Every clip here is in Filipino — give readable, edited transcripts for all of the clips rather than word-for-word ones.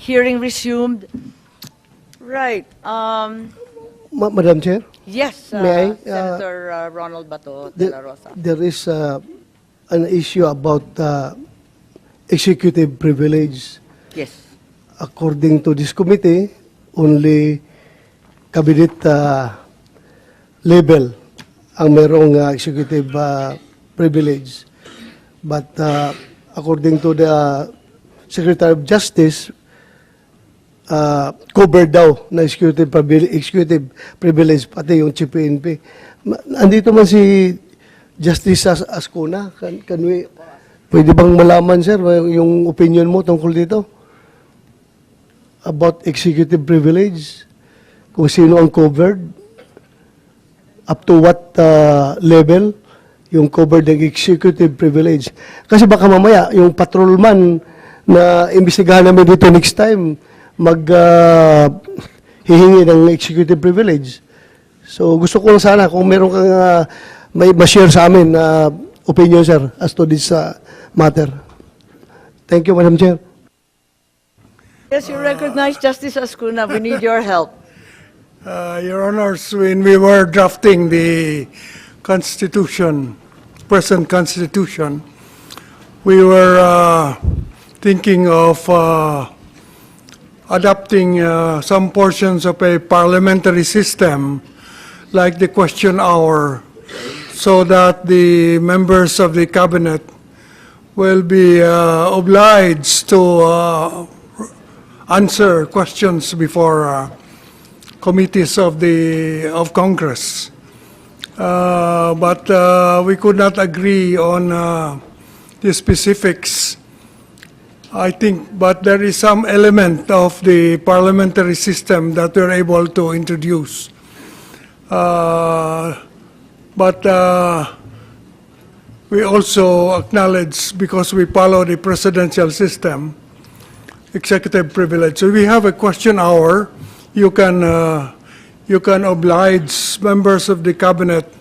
Hearing resumed. Right. Madam Chair, Yes, May I, Senator Ronald Bato de la Rosa. there is an issue about executive privilege. Yes. According to this committee, only cabinet level ang merong executive privilege. But according to the Secretary of Justice, covered daw na executive privilege, pati yung Chief PNP. Andito man si Justice Ascuna. Pwede bang malaman, sir, yung opinion mo tungkol dito? About executive privilege? Kung sino ang covered? Up to what level yung covered ng executive privilege? Kasi baka mamaya, yung patrolman na imbestigahan namin dito next time, hihingi ng executive privilege. So gusto ko lang sana kung meron kang may ma-share sa amin na opinion, sir, as to this matter. Thank you, Madam Chair. Yes, you recognize Justice Ascuna. We need your help. Your Honors, when we were drafting the Constitution, present Constitution, we were thinking of adopting some portions of a parliamentary system, like the question hour, so that the members of the cabinet will be obliged to answer questions before committees of Congress. But we could not agree on the specifics, I think, but there is some element of the parliamentary system that we're able to introduce. But we also acknowledge, because we follow the presidential system, executive privilege. So we have a question hour. You can oblige members of the cabinet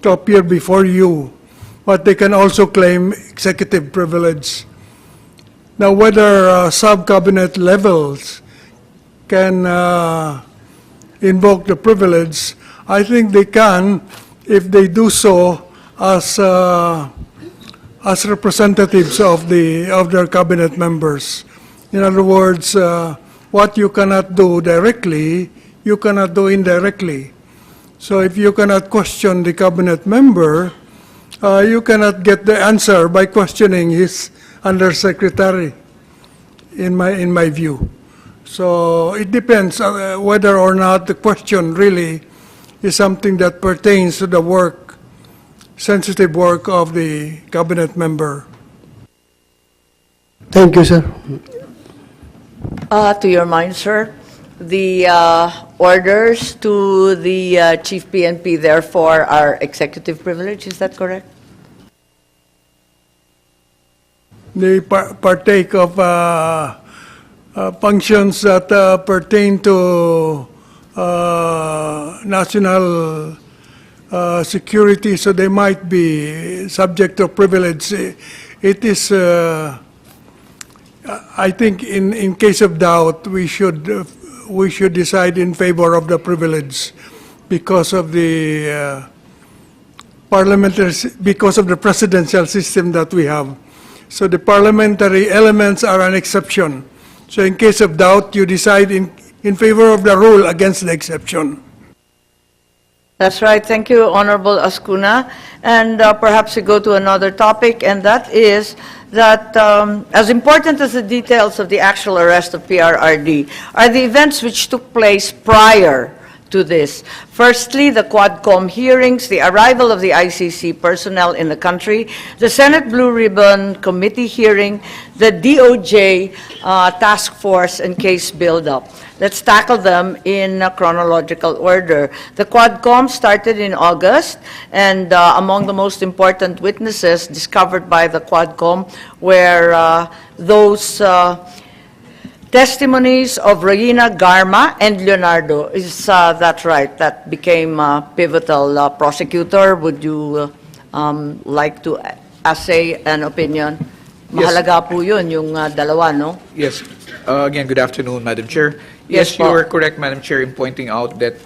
to appear before you, but they can also claim executive privilege. Now, whether sub-cabinet levels can invoke the privilege, I think they can if they do so as representatives of their cabinet members. In other words, what you cannot do directly, you cannot do indirectly. So if you cannot question the cabinet member, you cannot get the answer by questioning his undersecretary, in my view. So it depends whether or not the question really is something that pertains to the work, sensitive work of the cabinet member. Thank you, sir. To your mind, sir, the orders to the Chief PNP, therefore, are executive privilege. Is that correct? They partake of functions that pertain to national security, so they might be subject to privilege. It is, I think, in case of doubt, we should decide in favor of the privilege because of the because of the presidential system that we have. So the parliamentary elements are an exception. So in case of doubt, you decide in favor of the rule against the exception. That's right. Thank you, Honorable Ascuna. And perhaps we go to another topic, and that is that as important as the details of the actual arrest of PRRD are the events which took place prior to this. Firstly, the Quadcom hearings, the arrival of the ICC personnel in the country, the Senate Blue Ribbon Committee hearing, the DOJ task force and case buildup. Let's tackle them in chronological order. The Quadcom started in August, and among the most important witnesses discovered by the Quadcom were those testimonies of Regina Garma and Leonardo. Is that right? That became pivotal. Prosecutor, would you like to assay an opinion? Mahalaga po yun, yung dalawa, no? Yes. Again, good afternoon, Madam Chair. Yes, Yes, you po. are correct, Madam Chair, in pointing out that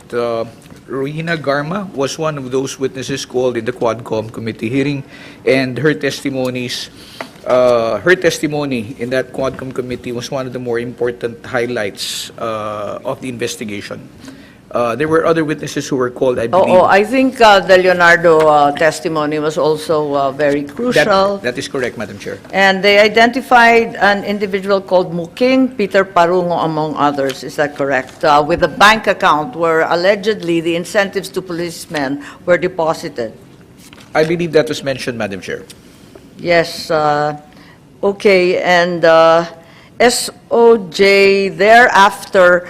Rowena Garma was one of those witnesses called in the Quadcom committee hearing, and her testimony in that Quadcom committee was one of the more important highlights of the investigation. There were other witnesses who were called, I believe. Oo, I think the Leonardo testimony was also very crucial. That is correct, Madam Chair. And they identified an individual called Muking Peter Parungo, among others. Is that correct? With a bank account where allegedly the incentives to policemen were deposited. I believe that was mentioned, Madam Chair. Yes, okay, and SOJ thereafter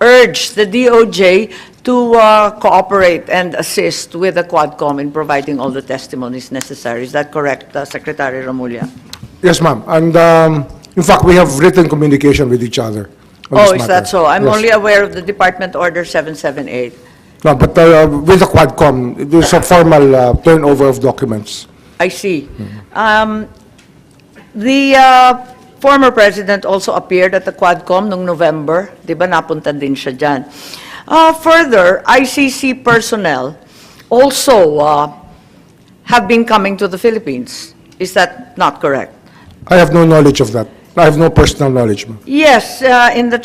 urged the DOJ to cooperate and assist with the Quadcom in providing all the testimonies necessary. Is that correct, Secretary Remulla? Yes, ma'am. And in fact, we have written communication with each other on Oh, this is that matter. so? I'm Yes. only aware of the Department Order 778. No, but with the Quadcom, there's a formal turnover of documents. I see. The former president also appeared at the Quadcom noong November. Di ba napunta din siya dyan. Further, ICC personnel also have been coming to the Philippines. Is that not correct? I have no knowledge of that. I have no personal knowledge, ma'am. Yes, in the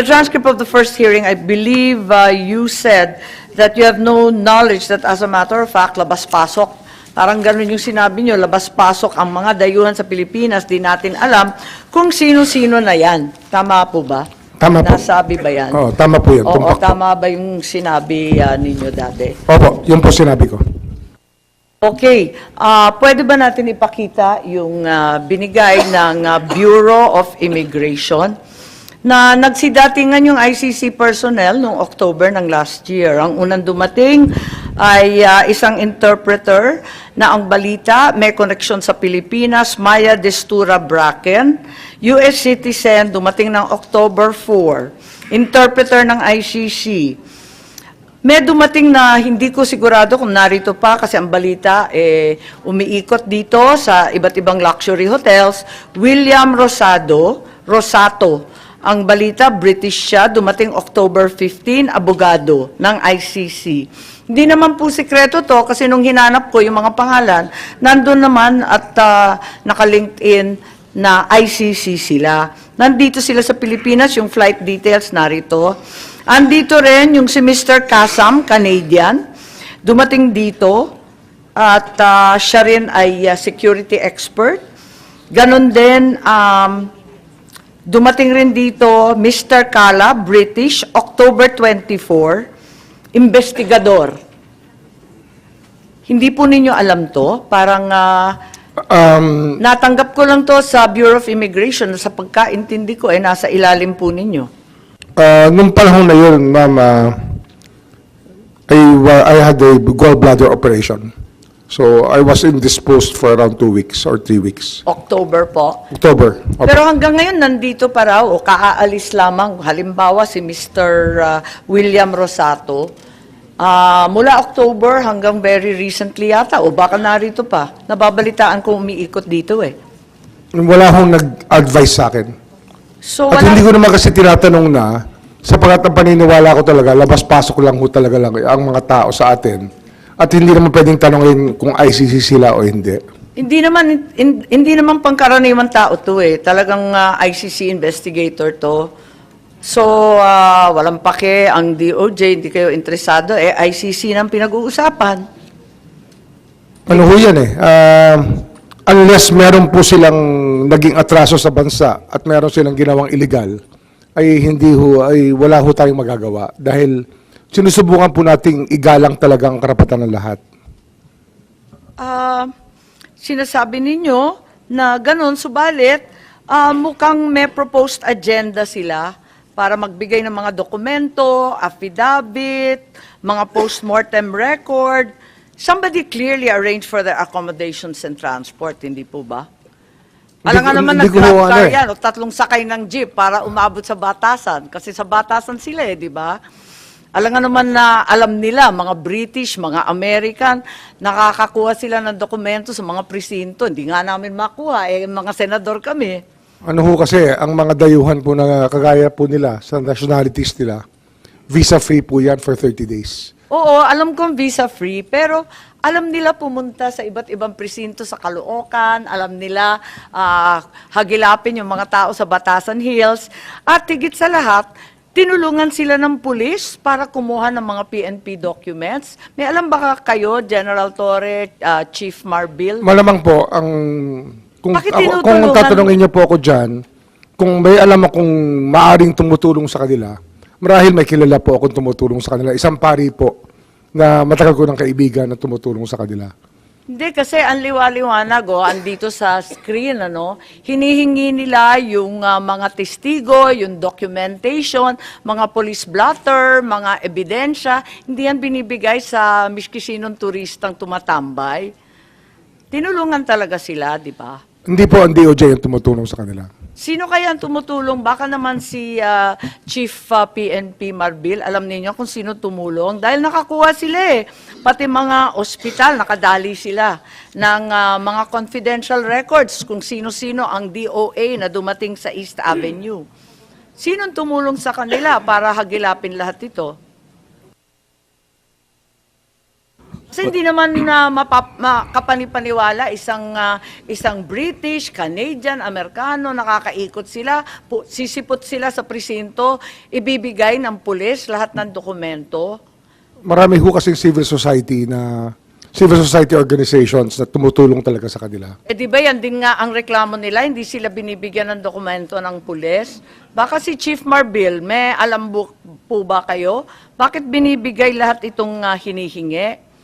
transcript of the first hearing, I believe you said that you have no knowledge that, as a matter of fact, labas-pasok. Parang ganun yung sinabi nyo, labas-pasok ang mga dayuhan sa Pilipinas, di natin alam kung sino-sino na yan. Tama po ba? Tama po. Nasabi ba yan? Oo, tama po yan. Oo, Tumpak po. tama ba yung sinabi ninyo dati? Opo, yun po sinabi ko. Okay, pwede ba natin ipakita yung binigay ng Bureau of Immigration na nagsidatingan yung ICC personnel noong October ng last year. Ang unang dumating ay isang interpreter na ang balita may koneksyon sa Pilipinas, Maya Destura Bracken, US citizen, dumating ng October 4, interpreter ng ICC. May dumating na hindi ko sigurado kung narito pa kasi ang balita umiikot dito sa iba't ibang luxury hotels. William Rosato, ang balita British siya, dumating October 15, abogado ng ICC. Hindi naman po sikreto to kasi nung hinanap ko yung mga pangalan, nandun naman at naka-LinkedIn na ICC sila. Nandito sila sa Pilipinas, yung flight details narito. Andito rin yung si Mr. Kasam, Canadian, dumating dito at siya rin ay security expert. Ganon din, dumating rin dito Mr. Kala, British, October 24, investigador. Hindi po ninyo alam to, parang natanggap ko lang to sa Bureau of Immigration, sa pagkaintindi ko nasa ilalim po ninyo. Nung panahon na yun, ma'am, I had a gallbladder operation. So I was indisposed for around 2 weeks or 3 weeks. October po. October. Opo. Pero hanggang ngayon, nandito pa raw, o kaaalis lamang, halimbawa si Mr. William Rosato, mula October hanggang very recently yata, o baka narito pa, nababalitaan ko umiikot dito Wala akong nag-advise sa akin. So, At wala, hindi ko naman kasi tinatanong na, sapagkat ang paniniwala ko talaga, labas-pasok lang ho talaga lang ang mga tao sa atin. At hindi naman pwedeng tanongin kung ICC sila o hindi. hindi naman pangkaraniwang tao to Talagang ICC investigator to. So, walang pake ang DOJ, hindi kayo interesado, ICC nang pinag-uusapan. Ano ho yan unless meron po silang naging atraso sa bansa at meron silang ginawang illegal, ay wala ho tayong magagawa. Dahil sinusubukan po nating igalang talaga ang karapatan ng lahat. Sinasabi ninyo na ganun, subalit, mukhang may proposed agenda sila para magbigay ng mga dokumento, affidavit, mga post-mortem record. Somebody clearly arranged for their accommodations and transport, hindi po ba? Alam nga naman, hindi ko nag-grab car ano yan, o 3 sakay ng jeep para umabot sa batasan. Kasi sa batasan sila di ba? Alam nga naman na alam nila, mga British, mga American, nakakakuha sila ng dokumento sa mga presinto. Hindi nga namin makuha, mga senador kami. Ano ho kasi, ang mga dayuhan po na kagaya po nila sa nationalities nila, visa-free po yan for 30 days. Oo, alam kong visa-free, pero alam nila pumunta sa iba't ibang presinto sa Caloocan, alam nila hagilapin yung mga tao sa Batasan Hills, at higit sa lahat, tinulungan sila ng pulis para kumuha ng mga PNP documents. May alam ba kayo, General Torre, Chief Marbil? Malamang po, kung Bakit kung tinutulungan? tatanungin niyo po ako dyan, kung may alam akong maaring tumutulong sa kanila, marahil may kilala po akong tumutulong sa kanila. Isang pari po na matagal ko ng kaibigan na tumutulong sa kanila. Hindi, kasi ang liwa-liwanag, andito sa screen, hinihingi nila yung mga testigo, yung documentation, mga police blotter, mga ebidensya. Hindi yan binibigay sa miski sinong turistang tumatambay. Tinulungan talaga sila, di ba? Hindi po ang DOJ yung tumutulong sa kanila. Sino kaya ang tumutulong? Baka naman si Chief PNP Marbil, alam niyo kung sino tumulong. Dahil nakakuha sila Pati mga ospital, nakadali sila ng mga confidential records kung sino-sino ang DOA na dumating sa East Avenue. Sinong tumulong sa kanila para hagilapin lahat ito? Kasi hindi naman makapanipaniwala isang British, Canadian, Amerikano, nakakaikot sila, sisipot sila sa presinto, ibibigay ng pulis lahat ng dokumento. Marami ho kasing civil society organizations na tumutulong talaga sa kanila. Di ba yan din nga ang reklamo nila, hindi sila binibigyan ng dokumento ng pulis? Baka si Chief Marbil, may alam po ba kayo? Bakit binibigay lahat itong hinihingi?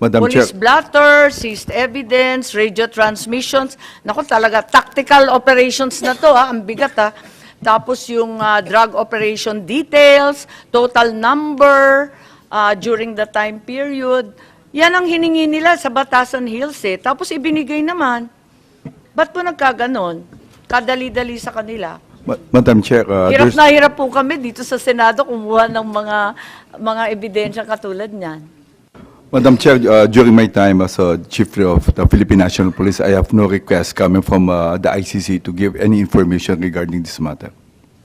Madam Chair, Police blotter, seized evidence, radio transmissions. Naku, talaga, tactical operations na to, ang bigat Tapos yung drug operation details, total number during the time period. Yan ang hiningi nila sa Batasan Hills Tapos ibinigay naman. Ba't po nagkaganon? Kadali-dali sa kanila. Madam Chair, Hirap na hirap po kami dito sa Senado kumuha ng mga ebidensya katulad niyan. Madam Chair, during my time as Chief of the Philippine National Police, I have no request coming from the ICC to give any information regarding this matter.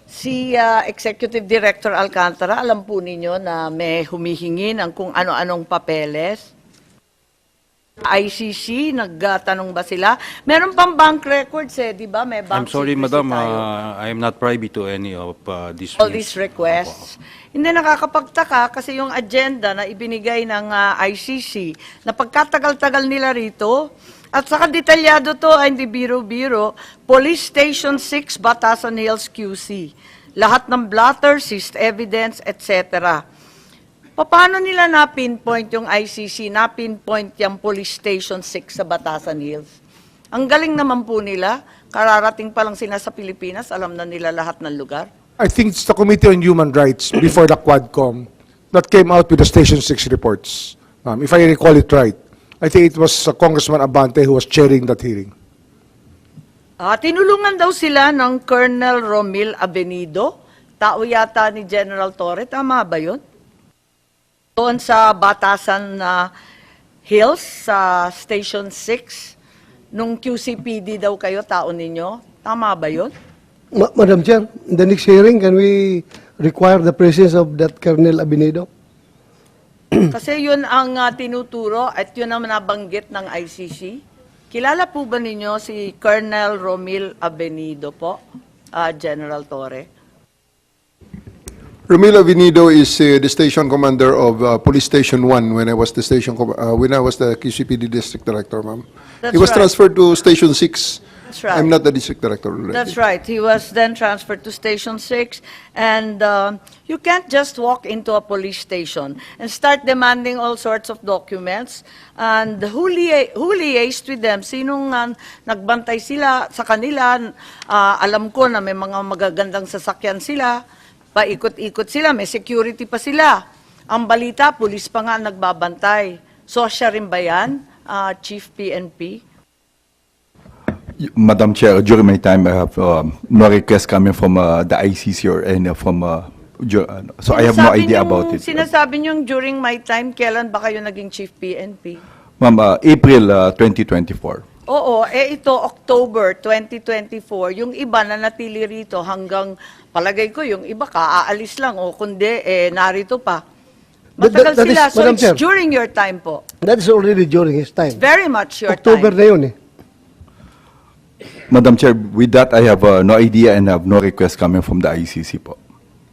Si Executive Director Alcantara, alam po ninyo na may humihingi ng kung ano-anong papeles? ICC, nagtanong ba sila? Meron pang bank records di ba? May bank I'm sorry, secrecy madam. tayo. I am not privy to any of these. All these requests. Hindi nakakapagtaka kasi yung agenda na ibinigay ng ICC na pagkatagal-tagal nila rito at saka detalyado to ay hindi biro-biro, Police Station 6, Batasan Hills, QC. Lahat ng blotter, seized evidence, etc. Paano nila na-pinpoint yung ICC, na-pinpoint yung Police Station 6 sa Batasan Hills? Ang galing naman po nila, kararating pa lang sila sa Pilipinas, alam na nila lahat ng lugar. I think it's the Committee on Human Rights before the Quadcom that came out with the Station 6 reports. If I recall it right, I think it was Congressman Abante who was chairing that hearing. Tinulungan daw sila ng Colonel Romil Avenido, tao yata ni General Torre, tama ba yun? Doon sa Batasan Hills, sa Station 6, nung QCPD daw kayo, tao ninyo, tama ba yun? Madam Chair, in the next hearing, can we require the presence of that Colonel Abinedo? Kasi yun ang tinuturo at yun ang nabanggit ng ICC. Kilala po ba ninyo si Colonel Romil Avenido po, General Torre? Romil Avenido is the station commander of Police Station 1 when I was the QCPD district director, ma'am. That's He was right. transferred to Station 6. That's right. I'm not the district director already. That's right. He was then transferred to Station 6, and you can't just walk into a police station and start demanding all sorts of documents. And who liaised with them? Sinong nagbantay sila sa kanila? Alam ko na may mga magagandang sasakyan sila, paikot-ikot sila, may security pa sila. Ang balita, pulis pa nga nagbabantay. So siya rin ba yan, Chief PNP? Madam Chair, during my time, I have no request coming from the ICC or any from So I have no idea about it. Sinasabi niyong during my time, kailan ba kayo naging Chief PNP? Ma'am, April 2024. Oo, ito, October 2024, yung iba na natili rito hanggang, palagay ko, yung iba aalis lang, o kundi, narito pa. Matagal That is- sila, so Madam it's Chair. during your time po. That is already during his time. Very much your October time. na yun eh. Madam Chair, with that, I have no idea and have no request coming from the ICC po.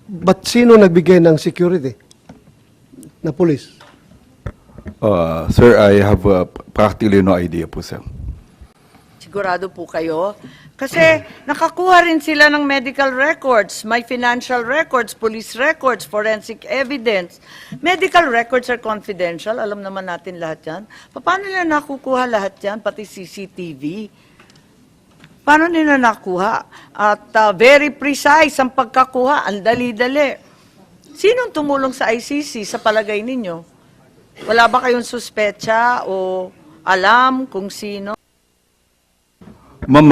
But sino nagbigay ng security? Na police? Sir, I have practically no idea po, sir. Sigurado po kayo? Kasi nakakuha rin sila ng medical records, may financial records, police records, forensic evidence. Medical records are confidential, alam naman natin lahat yan. Paano nila nakukuha lahat yan, pati CCTV? Paano nila nakuha? At very precise ang pagkakuha, ang dali-dali. Sinong tumulong sa ICC sa palagay ninyo? Wala ba kayong suspecha o alam kung sino? Ma'am,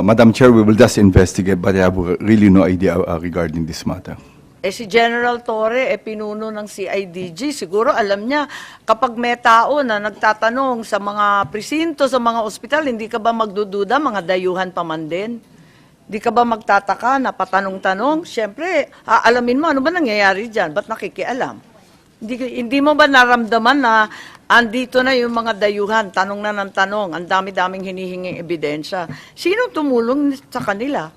Madam Chair, we will just investigate, but I have really no idea regarding this matter. Si General Torre, pinuno ng CIDG. Siguro alam niya, kapag may tao na nagtatanong sa mga presinto, sa mga ospital, hindi ka ba magdududa, mga dayuhan pa man din? Hindi ka ba magtataka na patanong-tanong? Siyempre, alamin mo, ano ba nangyayari dyan? Ba't nakikialam? Hindi mo ba naramdaman na andito na yung mga dayuhan, tanong na ng tanong, ang dami-daming hinihinging ebidensya? Sino tumulong sa kanila?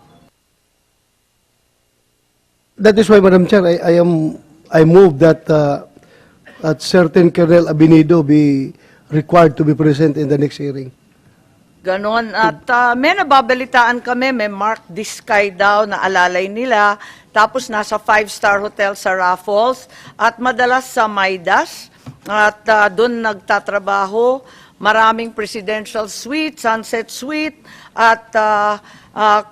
That is why, Madam Chair, I move that that certain Colonel Abinido be required to be present in the next hearing. Ganon. At may nababalitaan kami, may Mark Diskay daw na alalay nila, tapos nasa 5-star hotel sa Raffles, at madalas sa Maidas, at doon nagtatrabaho, maraming presidential suite, sunset suite, at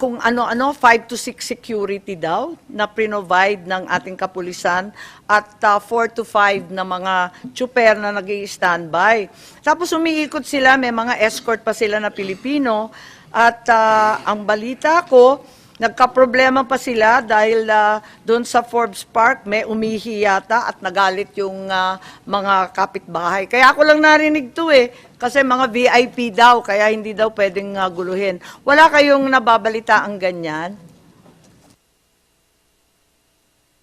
kung ano-ano, 5 to 6 security daw na provide ng ating kapulisan at 4 to 5 na mga tsuper na nag-i-standby. Tapos umiikot sila, may mga escort pa sila na Pilipino at ang balita ko, nagka-problema pa sila dahil doon sa Forbes Park may umihi yata at nagalit yung mga kapitbahay. Kaya ako lang narinig to kasi mga VIP daw, kaya hindi daw pwedeng guluhin. Wala kayong nababalita ang ganyan?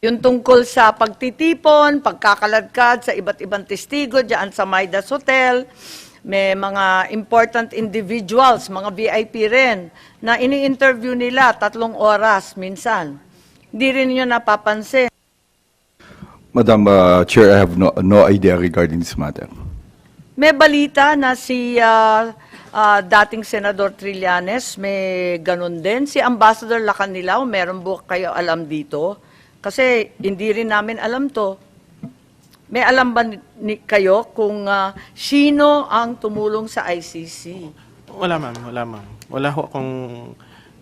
Yung tungkol sa pagtitipon, pagkakaladkad sa iba't ibang testigo dyan sa Maidas Hotel, may mga important individuals, mga VIP rin, na ini-interview nila 3 oras minsan. Hindi rin nyo napapansin. Madam Chair, I have no idea regarding this matter. May balita na si dating Senador Trillanes, may ganun din. Si Ambassador Lacanilao, meron ba kayo alam dito? Kasi hindi rin namin alam to. May alam ba kayo kung sino ang tumulong sa ICC? Wala ma'am, wala ma'am. Wala ho akong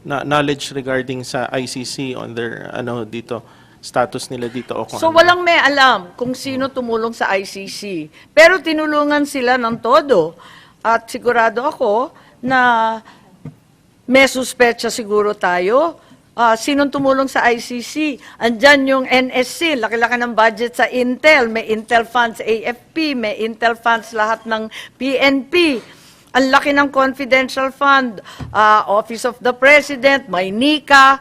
knowledge regarding sa ICC on their dito status nila dito o kung So ano. walang may alam kung sino tumulong sa ICC. Pero tinulungan sila ng todo. At sigurado ako na may suspecha siguro tayo. Sinong tumulong sa ICC? Andyan yung NSC, laki-laki ng budget sa Intel. May Intel funds AFP, may Intel funds lahat ng PNP. Ang laki ng confidential fund, Office of the President, may NICA.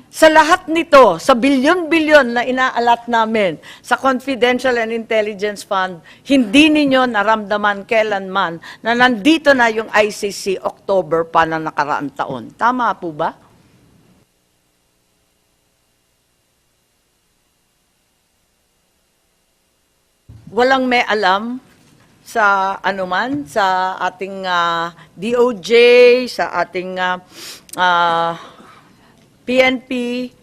Sa lahat nito, sa bilyon-bilyon na inaalat namin sa Confidential and Intelligence Fund, hindi ninyo naramdaman kailanman na nandito na yung ICC October pa na nakaraang taon. Tama po ba? Walang may alam sa anuman, sa ating DOJ, sa ating PNP,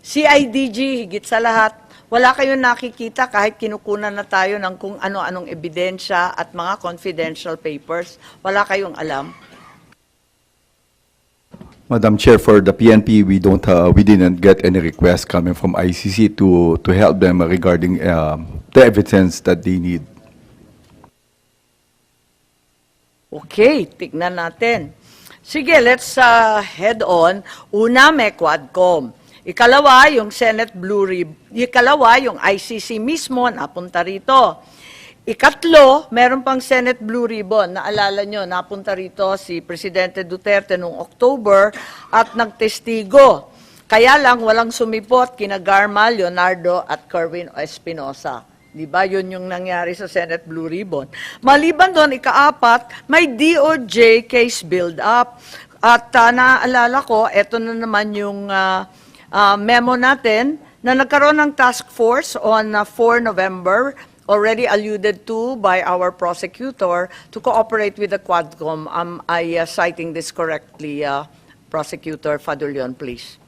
CIDG, higit sa lahat. Wala kayong nakikita kahit kinukunan na tayo ng kung ano-anong ebidensya at mga confidential papers. Wala kayong alam. Madam Chair, for the PNP, we didn't get any requests coming from ICC to help them regarding the evidence that they need. Okay, tignan natin. Sige, let's head on. Una, may Quadcom. Ikalawa, yung Senate Blue Ribbon. Ikalawa, yung ICC mismo napunta rito. Ikatlo, meron pang Senate Blue Ribbon. Naalala nyo, napunta rito si Presidente Duterte noong October at nagtestigo. Kaya lang walang sumipot kina Garma, Leonardo at Kerwin Espinosa. Di ba? Yun yung nangyari sa Senate Blue Ribbon. Maliban doon, ikaapat, may DOJ case build-up. At naaalala ko, eto na naman yung memo natin na nagkaroon ng task force on 4 November, already alluded to by our prosecutor, to cooperate with the Quadcom. Am I citing this correctly, Prosecutor Fadulion, please?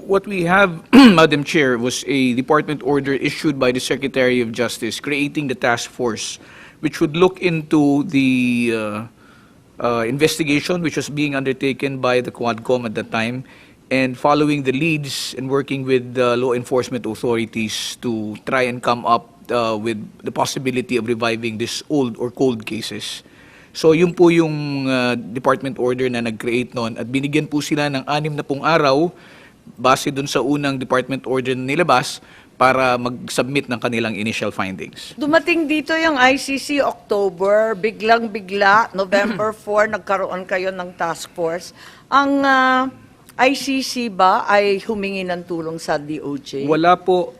What we have, Madam Chair, was a department order issued by the Secretary of Justice creating the task force, which would look into the investigation which was being undertaken by the Quadcom at that time, and following the leads and working with the law enforcement authorities to try and come up with the possibility of reviving these old or cold cases. So yun po yung department order na nag-create noon, at binigyan po sila ng 6 na pong araw base dun sa unang department order na nilabas para mag-submit ng kanilang initial findings. Dumating dito yung ICC October, biglang-bigla, November 4, nagkaroon kayo ng task force. Ang ICC ba ay humingi ng tulong sa DOJ? Wala po,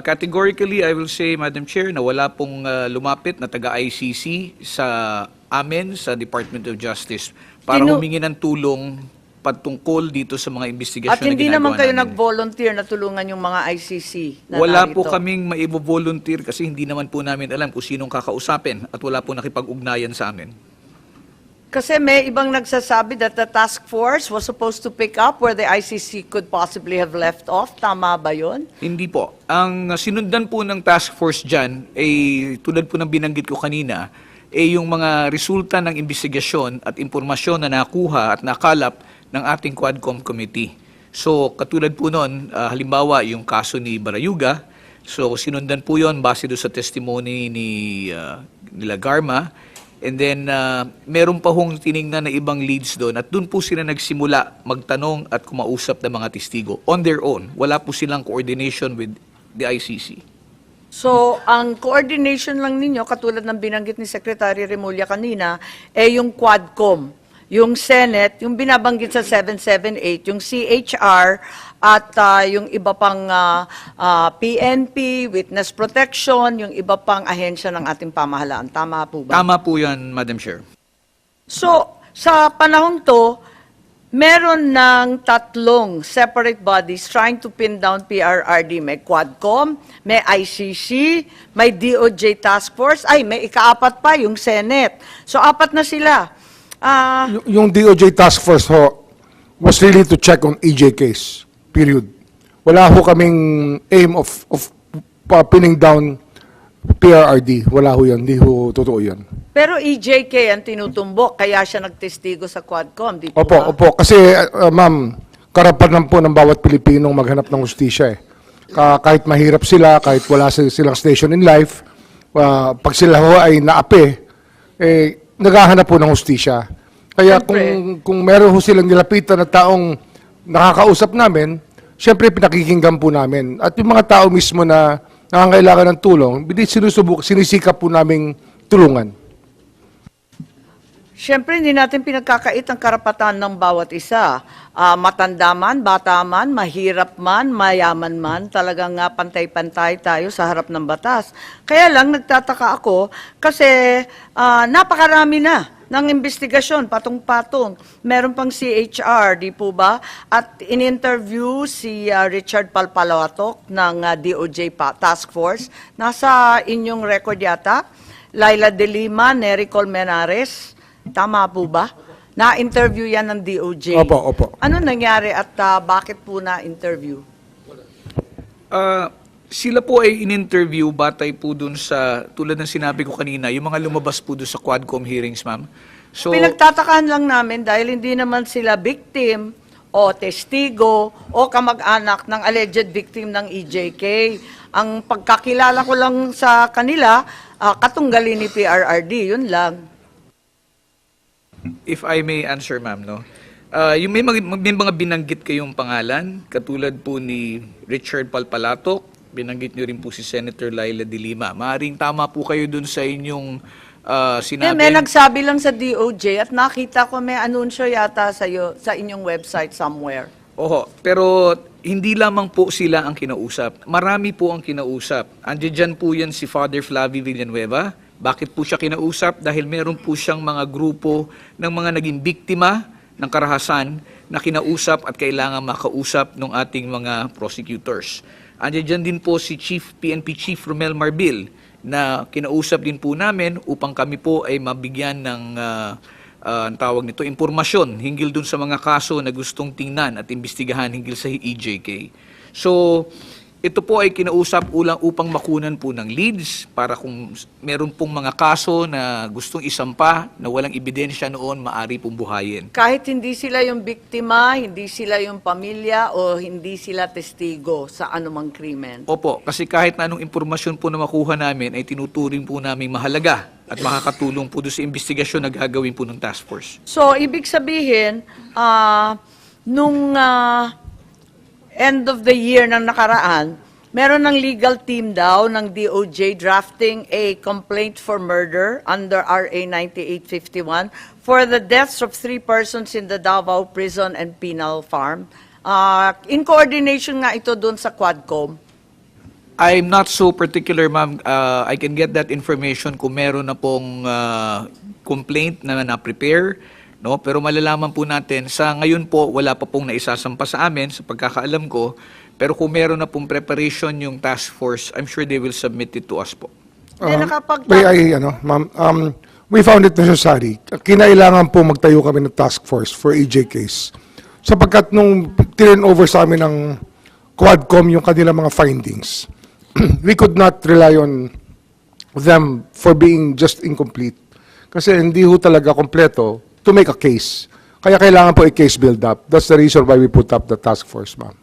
categorically I will say, Madam Chair, na wala pong lumapit na taga-ICC sa amin, sa Department of Justice, para humingi ng tulong patungkol dito sa mga investigasyon At hindi na naman ginagawa kayo namin. nag-volunteer na tulungan yung mga ICC na Wala narito? po kaming maibo-volunteer kasi hindi naman po namin alam kung sinong kakausapin at wala po nakipag-ugnayan sa amin. Kasi may ibang nagsasabi that the task force was supposed to pick up where the ICC could possibly have left off. Tama ba yun? Hindi po. Ang sinundan po ng task force dyan, tulad po ng binanggit ko kanina, yung mga resulta ng investigasyon at impormasyon na nakuha at nakalap ng ating Quadcom Committee. So, katulad po nun, halimbawa, yung kaso ni Barayuga, so sinundan po yon base do sa testimony nila Garma, and then meron pa hong tiningnan na ibang leads doon, at doon po sila nagsimula magtanong at kumausap ng mga testigo on their own. Wala po silang coordination with the ICC. So, ang coordination lang ninyo, katulad ng binanggit ni Secretary Remulla kanina, yung Quadcom, yung Senate, yung binabanggit sa 778, yung CHR, at yung iba pang PNP, Witness Protection, yung iba pang ahensya ng ating pamahalaan. Tama po ba? Tama po yan, Madam Chair. So, sa panahon to, meron ng 3 separate bodies trying to pin down PRRD. May Quadcom, may ICC, may DOJ Task Force, may ikaapat pa, yung Senate. So, 4 na sila. Yung DOJ task force ho was really to check on EJ case. Period. Wala ho kaming aim of pinning down PRRD. Wala ho yan. Hindi ho totoo yan. Pero EJK ang tinutumbok, kaya siya nagtestigo sa Quadcom, di po Opo, ba? opo. Kasi, ma'am, karapatan po ng bawat Pilipinong maghanap ng hustisya eh. Kahit mahirap sila, kahit wala silang station in life, pag sila ho ay naapi, naghahanap po ng hustisya. Kaya Siyempre. kung meron ho silang nilapitan na taong nakakausap namin, siyempre pinakikinggan po namin. At yung mga tao mismo na nangangailangan ng tulong, sinisikap po naming tulungan. Siyempre, hindi natin pinagkakait ang karapatan ng bawat isa. Matanda man, bata man, mahirap man, mayaman man, talagang pantay-pantay tayo sa harap ng batas. Kaya lang, nagtataka ako kasi napakarami na ng investigasyon, patong-patong. Meron pang CHR, di po ba? At in-interview si Richard Palpalawatok ng DOJ Task Force. Nasa inyong record yata, Laila De Lima, Nery Colmenares. Tama po ba? Na-interview yan ng DOJ. Opo, opo. Ano nangyari at bakit po na-interview? Sila po ay in-interview batay po dun sa, tulad ng sinabi ko kanina, yung mga lumabas po dun sa Quadcom hearings, ma'am. So, Pinagtatakaan lang namin dahil hindi naman sila victim o testigo o kamag-anak ng alleged victim ng EJK. Ang pagkakilala ko lang sa kanila, katunggali ni PRRD, yun lang. if I may answer, ma'am, no? Yung may mga binanggit kayong pangalan, katulad po ni Richard Palpalatok, binanggit nyo rin po si Senator Laila De Lima. Maaring tama po kayo dun sa inyong sinabi. May nagsabi lang sa DOJ at nakita ko may anunsyo yata sa inyong website somewhere. Oho, pero hindi lamang po sila ang kinausap. Marami po ang kinausap. Andiyan dyan po yan si Father Flavie Villanueva. Bakit po siya kinausap? Dahil meron po siyang mga grupo ng mga naging biktima ng karahasan na kinausap at kailangan makausap ng ating mga prosecutors. Andiyan dyan din po si PNP Chief Romel Marbil na kinausap din po namin upang kami po ay mabigyan ng ang tawag nito, impormasyon hinggil dun sa mga kaso na gustong tingnan at imbestigahan hinggil sa EJK. So, ito po ay kinausap upang makunan po ng leads para kung meron pong mga kaso na gustong isampa na walang ebidensya noon, maari pong buhayin. Kahit hindi sila yung biktima, hindi sila yung pamilya, o hindi sila testigo sa anumang krimen. Opo, kasi kahit na anong impormasyon po na makuha namin ay tinuturing po namin mahalaga at makakatulong po doon sa investigasyon na gagawin po ng task force. So, ibig sabihin, nung end of the year ng nakaraan, meron ng legal team daw ng DOJ drafting a complaint for murder under RA 9851 for the deaths of 3 persons in the Davao Prison and Penal Farm. In coordination nga ito doon sa Quadcom. I'm not so particular, ma'am. I can get that information kung meron na pong complaint na na-prepare. No? Pero malalaman po natin, sa ngayon po, wala pa pong naisasampa sa amin, sa pagkakaalam ko. Pero kung meron na pong preparation yung task force, I'm sure they will submit it to us po. Ma'am, we found it necessary. Kinailangan po magtayo kami ng task force for EJ case. Sapagkat nung turn over sa amin ng Quadcom yung kanilang mga findings, we could not rely on them for being just incomplete. Kasi hindi ho talaga kompleto to make a case. Kaya kailangan po i-case build up. That's the reason why we put up the task force, ma'am.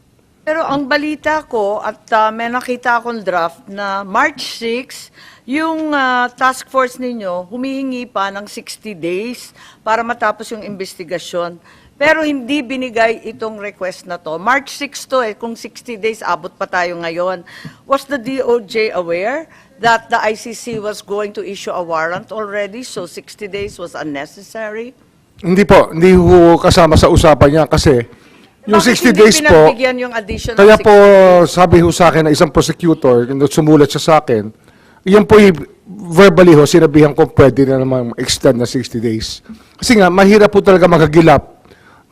Pero ang balita ko, at may nakita akong draft na March 6, yung task force ninyo humihingi pa ng 60 days para matapos yung investigasyon. Pero hindi binigay itong request na to. March 6 to kung 60 days, abot pa tayo ngayon. Was the DOJ aware that the ICC was going to issue a warrant already, so 60 days was unnecessary? Hindi po, hindi ho kasama sa usapan niya kasi yung Bakit 60 hindi days po, pinagbigyan yung additional kaya 60 po days? sabi ho sa akin na isang prosecutor, nung sumulat siya sa akin, yan po verbally ho, sinabihan ko pwede na naman extend na 60 days. Kasi nga, mahirap po talaga magagilap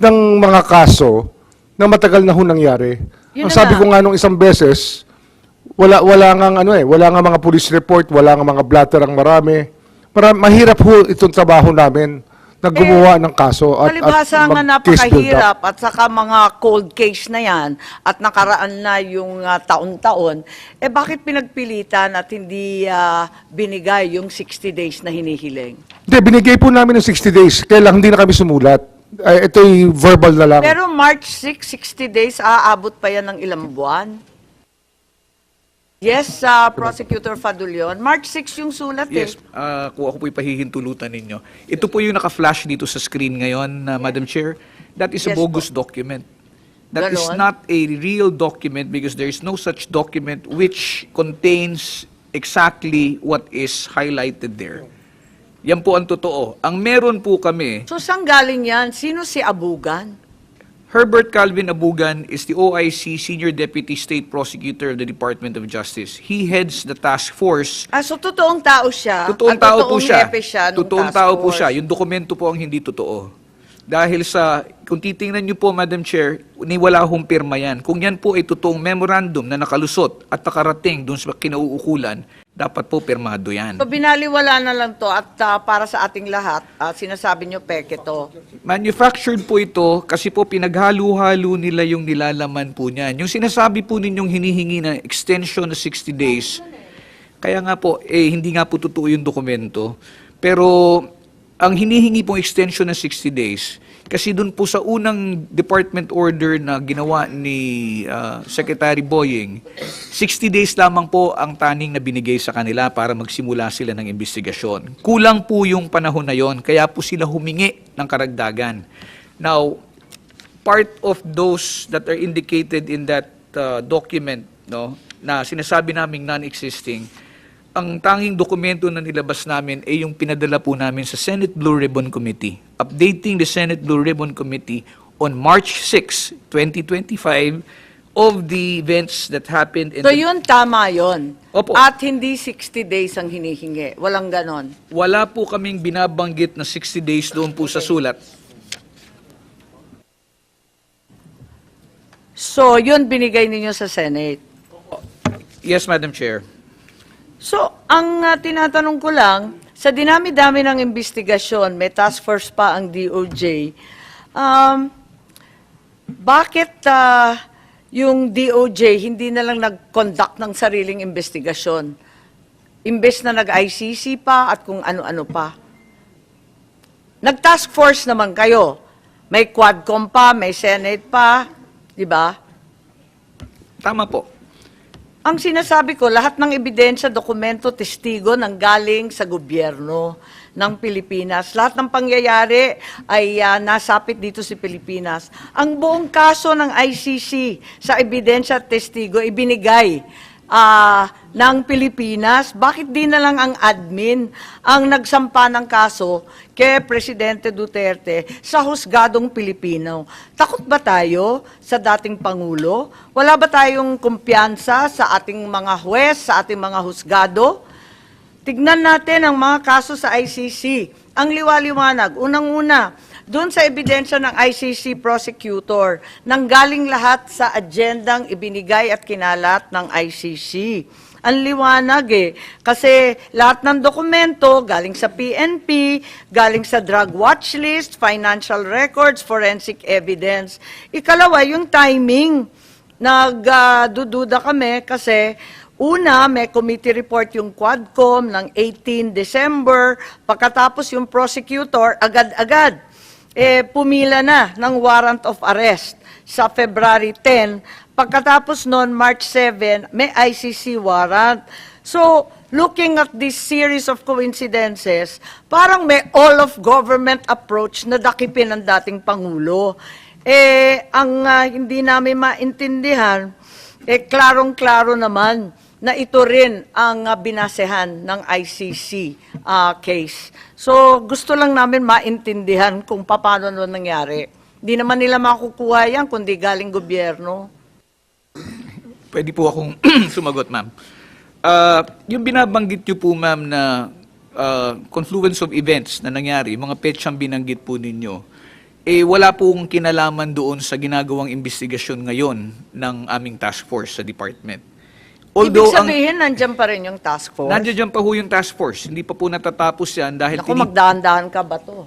ng mga kaso na matagal na ho nangyari. Yun Ang na sabi nga. ko nga nung isang beses, wala nga mga police report, wala nga mga blatter ang marami. Mahirap ho itong trabaho namin na gumawa ng kaso at Palibhasa nga mag-case build up. napakahirap at saka mga cold case na yan at nakaraan na yung taon-taon, bakit pinagpilitan at hindi binigay yung 60 days na hinihiling? Hindi, binigay po namin ng 60 days. Kaya lang hindi na kami sumulat. Ito'y verbal na lang. Pero March 6, 60 days, aabot pa yan ng ilang buwan? Yes, Prosecutor Fadulion. March 6 yung sulat Yes, kung ako po'y pahihintulutan ninyo. Ito po yung naka-flash dito sa screen ngayon, Madam Chair. That is a Yes po. bogus document. That is Ganon? not a real document because there is no such document which contains exactly what is highlighted there. Yan po ang totoo. Ang meron po kami, So, saan galing yan? Sino si Abugan? Herbert Calvin Abugan is the OIC Senior Deputy State Prosecutor of the Department of Justice. He heads the task force. So, totoong tao siya? Totoong at tao po siya. hepe siya nung Totoong task tao po force? siya. Yung dokumento po ang hindi totoo. Dahil sa, kung titingnan niyo po, Madam Chair, wala hong pirma yan. Kung yan po ay totoong memorandum na nakalusot at nakarating doon sa kinauukulan, dapat po pirmado yan. So, binaliwala na lang to at para sa ating lahat, sinasabi nyo peke to. Manufactured po ito kasi po pinaghalo-halo nila yung nilalaman po niyan. Yung sinasabi po ninyong hinihingi na extension na 60 days, kaya nga po, hindi nga po totoo yung dokumento. Pero ang hinihingi pong extension na 60 days, kasi dun po sa unang department order na ginawa ni Secretary Boying, 60 days lamang po ang taning na binigay sa kanila para magsimula sila ng investigasyon. Kulang po yung panahon na yon, kaya po sila humingi ng karagdagan. Now, part of those that are indicated in that document, no, na sinasabi naming non-existing, ang tanging dokumento na nilabas namin ay yung pinadala po namin sa Senate Blue Ribbon Committee, updating the Senate Blue Ribbon Committee on March 6, 2025 of the events that happened in So yun, tama yun. Opo. At hindi 60 days ang hinihingi. Walang ganon. Wala po kaming binabanggit na 60 days doon po sa sulat. So yun binigay ninyo sa Senate. Yes, Madam Chair. So, ang tinatanong ko lang, sa dinami-dami ng investigasyon, may task force pa ang DOJ, bakit yung DOJ hindi na lang nag-conduct ng sariling investigasyon? Imbes na nag-ICC pa at kung ano-ano pa. Nag-task force naman kayo. May Quadcom pa, may Senate pa, di ba? Tama po. Ang sinasabi ko, lahat ng ebidensya, dokumento, testigo nang galing sa gobyerno ng Pilipinas. Lahat ng pangyayari ay nasapit dito sa Pilipinas. Ang buong kaso ng ICC sa ebidensya at testigo ibinigay ng Pilipinas. Bakit di na lang ang admin ang nagsampa ng kaso kay Presidente Duterte sa husgadong Pilipino? Takot ba tayo sa dating Pangulo? Wala ba tayong kumpiyansa sa ating mga huwes, sa ating mga husgado? Tignan natin ang mga kaso sa ICC. Ang liwaliwanag, unang-una, doon sa ebidensya ng ICC prosecutor, nanggaling lahat sa agendang ibinigay at kinalat ng ICC. Ang liwanag kasi lahat ng dokumento galing sa PNP, galing sa drug watch list, financial records, forensic evidence. Ikalawa, yung timing. Nagdududa kami kasi una, may committee report yung Quadcom ng 18 December, pagkatapos yung prosecutor, agad-agad pumila na ng warrant of arrest sa February 10. Pagkatapos noon, March 7, may ICC warrant. So, looking at this series of coincidences, parang may all-of-government approach na dakipin ng dating Pangulo. Ang hindi namin maintindihan, klarong-klaro naman na ito rin ang binasehan ng ICC case. So, gusto lang namin maintindihan kung paano nangyari. Hindi naman nila makukuha yan kundi galing gobyerno. Pwede po akong sumagot, ma'am. Yung binabanggit niyo po, ma'am, na confluence of events na nangyari, mga petsang binanggit po ninyo, wala pong kinalaman doon sa ginagawang investigasyon ngayon ng aming task force sa department. Ibig sabihin, nandyan pa rin yung task force? Nandiyan pa po yung task force. Hindi pa po natatapos yan dahil Naku, magdahan-dahan ka ba to?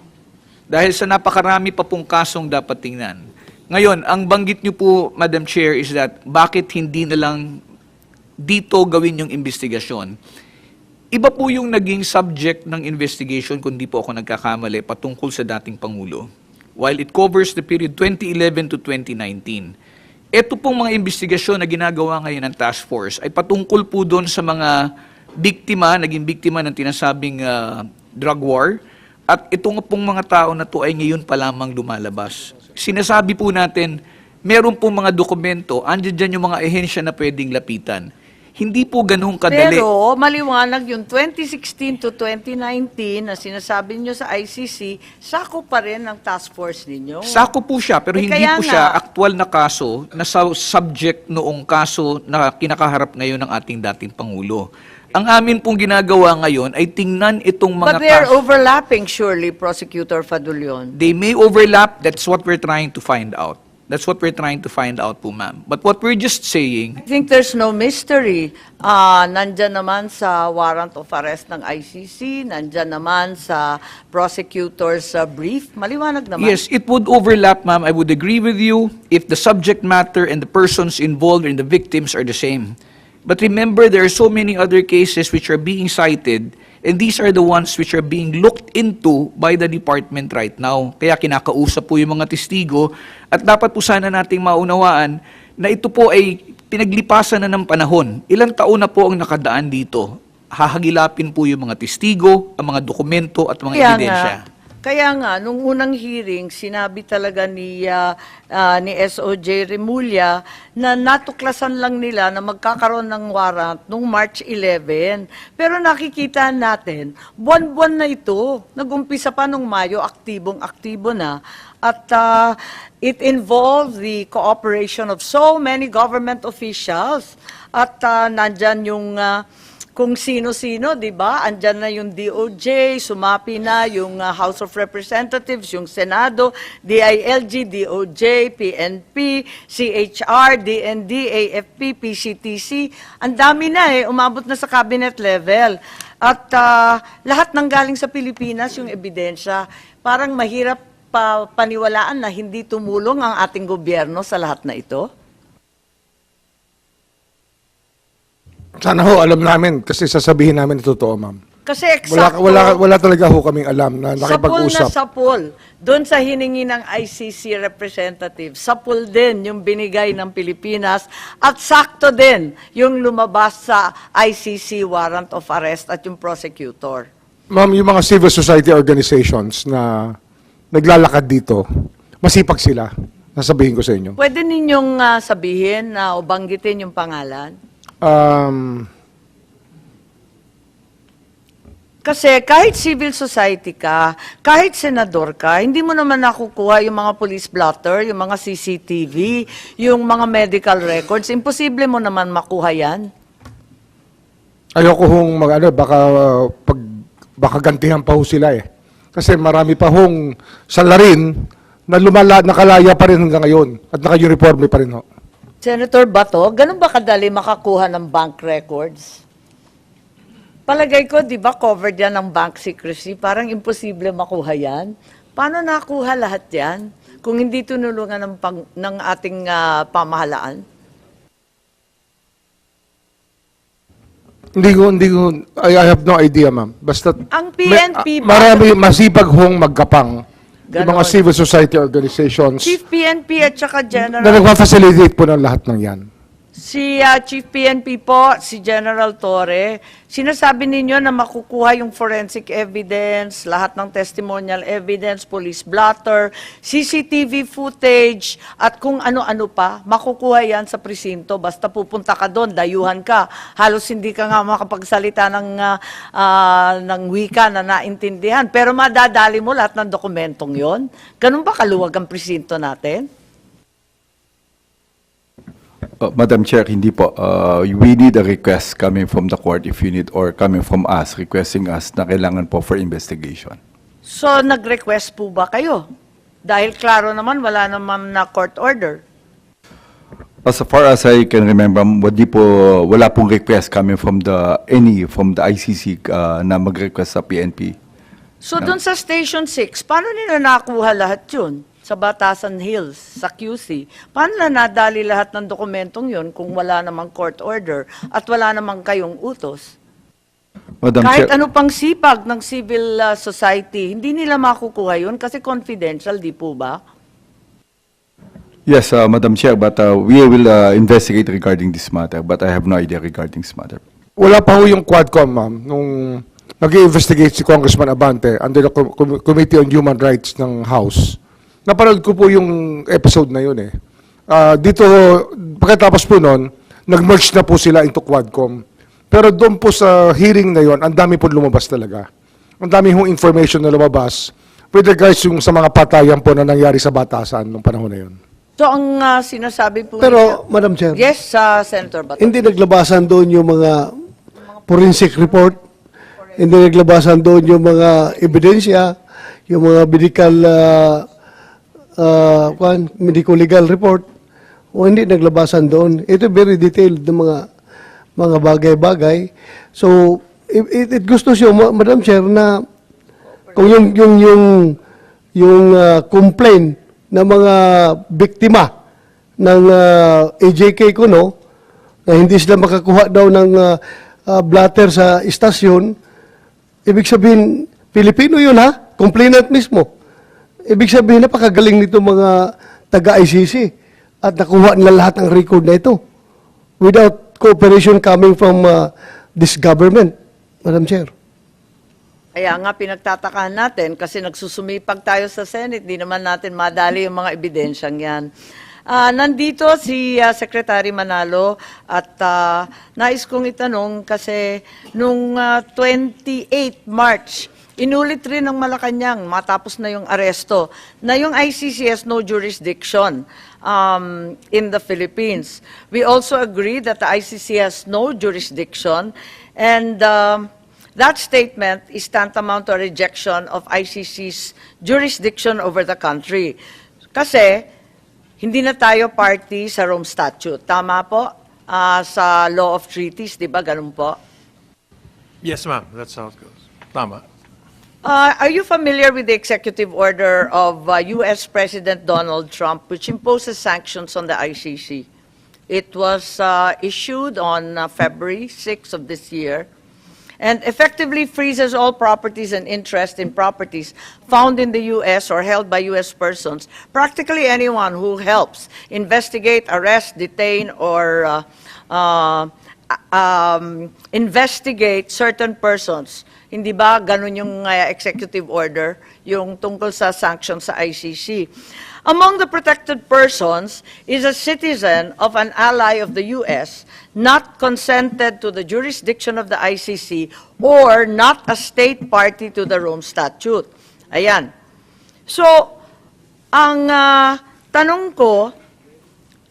dahil sa napakarami pa pong kasong dapat tingnan. Ngayon, ang banggit niyo po, Madam Chair, is that bakit hindi na lang dito gawin yung investigasyon? Iba po yung naging subject ng investigation, kung di po ako nagkakamali, patungkol sa dating Pangulo. While it covers the period 2011 to 2019. Ito pong mga investigasyon na ginagawa ngayon ng task force ay patungkol po doon sa mga biktima, naging biktima ng tinasabing drug war. At ito nga pong mga tao na to ay ngayon pa lamang lumalabas. Sinasabi po natin, meron pong mga dokumento, andyan dyan yung mga ehensya na pwedeng lapitan. Hindi po ganun kadali. Pero maliwanag yung 2016 to 2019 na sinasabi nyo sa ICC, sako pa rin ang task force ninyo. Sako po siya, pero hindi kaya po nga. siya aktual na kaso na subject noong kaso na kinakaharap ngayon ng ating dating Pangulo. Ang amin pong ginagawa ngayon ay tingnan itong mga But they're kaso. overlapping surely, Prosecutor Fadulion. They may overlap, that's what we're trying to find out. That's what we're trying to find out po, ma'am. But what we're just saying, I think there's no mystery. Nandyan naman sa warrant of arrest ng ICC, nandyan naman sa prosecutor's brief. Maliwanag naman. yes, it would overlap, ma'am. I would agree with you if the subject matter and the persons involved and the victims are the same. But remember, there are so many other cases which are being cited, and these are the ones which are being looked into by the department right now. Kaya kinakausap po yung mga testigo, at dapat po sana nating maunawaan na ito po ay pinaglipasan na ng panahon. Ilang taon na po ang nakadaan dito. Hahagilapin po yung mga testigo, ang mga dokumento at mga Kaya ebidensya. Kaya nga, nung unang hearing, sinabi talaga ni SOJ Remulla na natuklasan lang nila na magkakaroon ng warrant nung March 11. Pero nakikita natin, buwan-buwan na ito. Nag-umpisa pa nung Mayo, aktibong-aktibo na. At it involves the cooperation of so many government officials. At nandyan yung kung sino-sino, di ba? Andyan na yung DOJ, sumapi na yung House of Representatives, yung Senado, DILG, DOJ, PNP, CHR, DND, AFP, PCTC. Ang dami na umabot na sa cabinet level. At lahat ng galing sa Pilipinas, yung ebidensya, parang mahirap paniwalaan na hindi tumulong ang ating gobyerno sa lahat na ito. Sana ho, alam namin, kasi sasabihin namin na totoo, ma'am. Kasi eksakto, Wala talaga ho kaming alam na nakipag-usap. sapul. Doon sa hiningi ng ICC representative, sapul din yung binigay ng Pilipinas at sakto din yung lumabas sa ICC warrant of arrest at yung prosecutor. Ma'am, yung mga civil society organizations na naglalakad dito, masipag sila. Nasabihin ko sa inyo. Pwede ninyong sabihin o banggitin yung pangalan? Kasi kahit civil society ka, kahit senador ka, hindi mo naman nakukuha yung mga police blotter, yung mga CCTV, yung mga medical records. Imposible mo naman makuha yan. Ayoko hong baka gantihan pa ho sila eh. Kasi marami pa hong salarin na nakalaya pa rin hanggang ngayon at naka-uniforme pa rin ho. Senator Bato, ganun ba kadali makakuha ng bank records? Palagay ko, di ba, covered yan ng bank secrecy? Parang imposible makuha yan. Paano nakuha lahat yan kung hindi tunulungan ng ating pamahalaan? Hindi ko, I have no idea, ma'am. Basta, Ang PNP marami, masipag hong magkapang yung mga Ganon. civil society organizations Chief PNP at saka na General... nagpa-facilitate po ng lahat ng yan. Si Chief PNP po, si General Torre, sinasabi ninyo na makukuha yung forensic evidence, lahat ng testimonial evidence, police blotter, CCTV footage, at kung ano-ano pa, makukuha yan sa presinto. Basta pupunta ka doon, dayuhan ka. Halos hindi ka nga makapagsalita ng wika na naintindihan. Pero madadali mo lahat ng dokumentong yon. Ganun ba kaluwag ang presinto natin? Madam Chair, hindi po. We need a request coming from the court if you need, or coming from us, requesting us na kailangan po for investigation. So, nag-request po ba kayo? Dahil klaro naman, wala naman na court order. As far as I can remember, wala pong request coming from the ICC na mag-request sa PNP. So, dun sa Station 6, paano nila nakuha lahat yun? Sa Batasan Hills, sa QC. Paano na nadali lahat ng dokumentong yun kung wala namang court order at wala namang kayong utos? Madam Kahit Chair, ano pang sipag ng civil society, hindi nila makukuha yun kasi confidential, di po ba? yes, Madam Chair, but we will investigate regarding this matter, but I have no idea regarding this matter. Wala pa ho yung Quadcom, ma'am, nung nag-investigate si Congressman Abante under the Committee on Human Rights ng House. Napanood ko po yung episode na yun eh. Dito, pagkatapos po nun, nag-merge na po sila into Quadcom. Pero doon po sa hearing na yun, ang dami po lumabas talaga. Ang dami hong information na lumabas with regards yung sa mga patayan po na nangyari sa Batasan nung panahon na yun. So, ang sinasabi po Pero, Madam Chair, yes, Senator Bato. hindi naglabasan doon yung mga forensic report, hindi naglabasan doon yung mga ebidensya, yung mga medical legal report, o hindi naglabasan doon. Ito very detailed ng mga bagay-bagay. So, it gusto siya, Madam Chair, na kung yung complaint ng mga biktima ng AJK Kuno, na hindi sila makakuha daw ng blatter sa istasyon, ibig sabihin, Pilipino yun ha? Complainant mismo. Ibig sabihin, napakagaling nito mga taga-ICC at nakuha nila lahat ng record na ito without cooperation coming from this government, Madam Chair. Kaya nga pinagtatakahan natin kasi nagsusumipag tayo sa Senate, di naman natin madali yung mga ebidensyang yan. Nandito si Secretary Manalo at nais kong itanong kasi nung 28 March, inulit rin ng Malacanang matapos na yung aresto na yung ICC has no jurisdiction in the Philippines. We also agree that the ICC has no jurisdiction and that statement is tantamount to a rejection of ICC's jurisdiction over the country. Kasi, hindi na tayo party sa Rome Statute. Tama po? Sa Law of Treaties, di ba? Ganun po? Yes, ma'am. That's how it goes. Tama. Are you familiar with the executive order of U.S. President Donald Trump, which imposes sanctions on the ICC? It was issued on February 6 of this year, and effectively freezes all properties and interest in properties found in the U.S. or held by U.S. persons, practically anyone who helps investigate, arrest, detain, or investigate certain persons. Hindi ba ganun yung executive order, yung tungkol sa sanctions sa ICC? Among the protected persons is a citizen of an ally of the U.S. not consented to the jurisdiction of the ICC or not a state party to the Rome Statute. Ayan. So, ang tanong ko,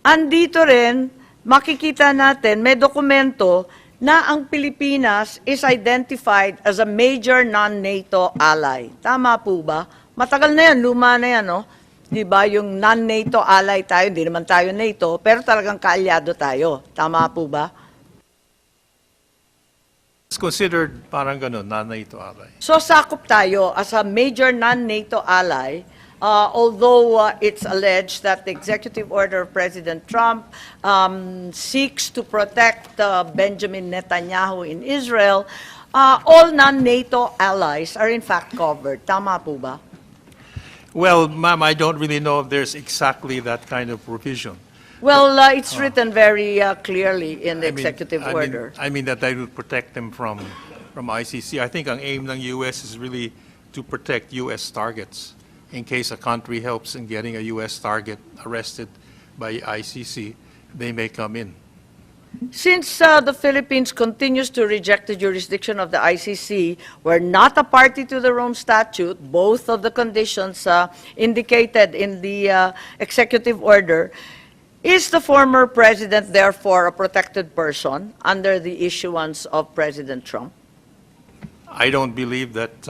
andito rin, makikita natin, may dokumento na ang Pilipinas is identified as a major non-NATO ally. Tama po ba? Matagal na yan, luma na yan, no? Di ba, yung non-NATO ally tayo, hindi naman tayo NATO, pero talagang kaalyado tayo. Tama po ba? It's considered parang ganun, non-NATO ally. So, sakop tayo as a major non-NATO ally, although it's alleged that the executive order of President Trump seeks to protect Benjamin Netanyahu in Israel, all non-NATO allies are in fact covered. Tama po ba? Well, ma'am, I don't really know if there's exactly that kind of provision. Well, it's written very clearly in the executive order. I mean that they would protect them from ICC. I think ang aim ng US is really to protect US targets. In case a country helps in getting a US target arrested by ICC, they may come in. Since the Philippines continues to reject the jurisdiction of the ICC, we're not a party to the Rome Statute, both of the conditions indicated in the executive order. Is the former president therefore a protected person under the issuance of President Trump? I don't believe that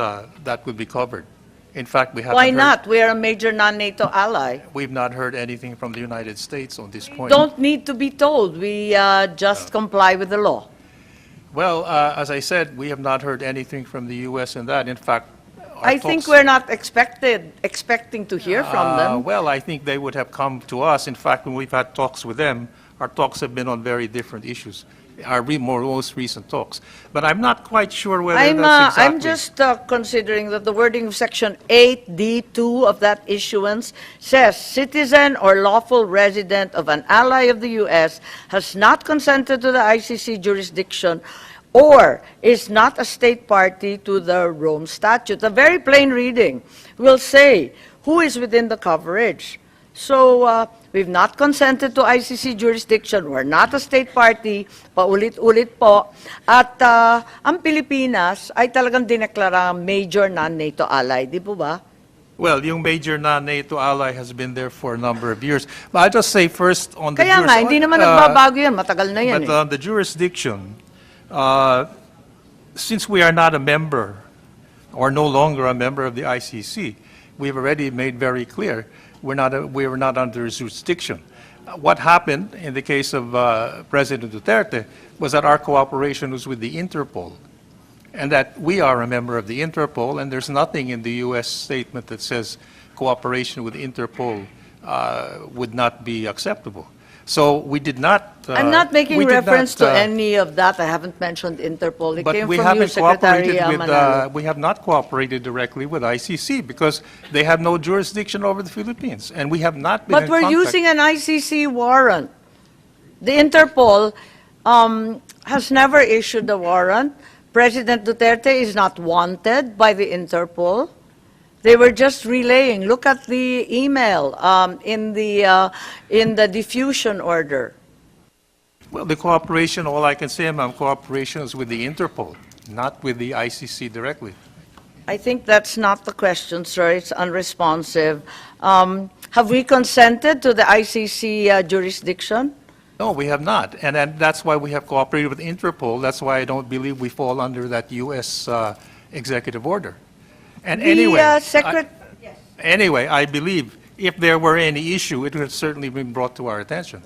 that would be covered. In fact, we haven't Why heard- not? We are a major non-NATO ally. We've not heard anything from the United States on this point. Don't need to be told. We just comply with the law. Well, as I said, we have not heard anything from the U.S. in that. In fact, our I think talks- we're not expecting to hear from them. Well, I think they would have come to us. In fact, when we've had talks with them, our talks have been on very different issues, our most recent talks. But I'm not quite sure whether that's exactly... I'm just considering that the wording of Section 8D2 of that issuance says, citizen or lawful resident of an ally of the U.S. has not consented to the ICC jurisdiction or is not a state party to the Rome Statute. A very plain reading will say who is within the coverage. So, we've not consented to ICC jurisdiction. We're not a state party. Paulit-ulit po. At ang Pilipinas ay talagang dineklara major non-NATO ally. Di po ba? Well, yung major non-NATO ally has been there for a number of years. But I'll just say first on the Kaya nga, hindi naman nagbabago yan. Matagal na yan But eh. on the jurisdiction, since we are not a member, or no longer a member of the ICC, we've already made very clear we were not under jurisdiction. What happened in the case of President Duterte was that our cooperation was with the Interpol, and that we are a member of the Interpol, and there's nothing in the U.S. statement that says cooperation with Interpol would not be acceptable. So we did not. I'm not making we did reference not, to any of that. I haven't mentioned Interpol. It But came we from you, haven't Secretary cooperated with, Manalo. we have not cooperated directly with ICC because they have no jurisdiction over the Philippines, and we have not been But in we're contact. using an ICC warrant. The Interpol has never issued a warrant. President Duterte is not wanted by the Interpol. They were just relaying. Look at the email in the diffusion order. Well, the cooperation, all I can say, ma'am, cooperation is with the Interpol, not with the ICC directly. I think that's not the question, sir. It's unresponsive. Have we consented to the ICC jurisdiction? No, we have not, and that's why we have cooperated with Interpol. That's why I don't believe we fall under that U.S. executive order. And anyway, anyway, I believe if there were any issue, it would have certainly been brought to our attention.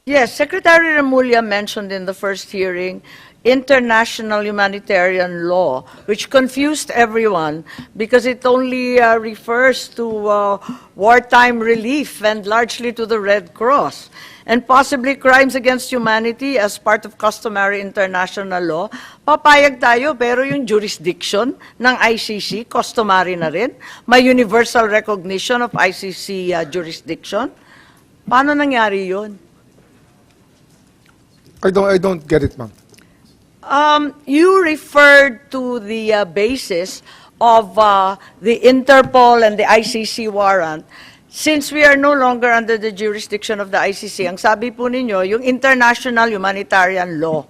Yes, Secretary Remulla mentioned in the first hearing international humanitarian law, which confused everyone because it only refers to wartime relief and largely to the Red Cross. And possibly crimes against humanity as part of customary international law, papayag tayo, pero yung jurisdiction ng ICC, customary na rin, may universal recognition of ICC jurisdiction. Paano nangyari yun? I don't get it, ma'am. You referred to the basis of the Interpol and the ICC warrant. Since we are no longer under the jurisdiction of the ICC, ang sabi po ninyo, yung international humanitarian law,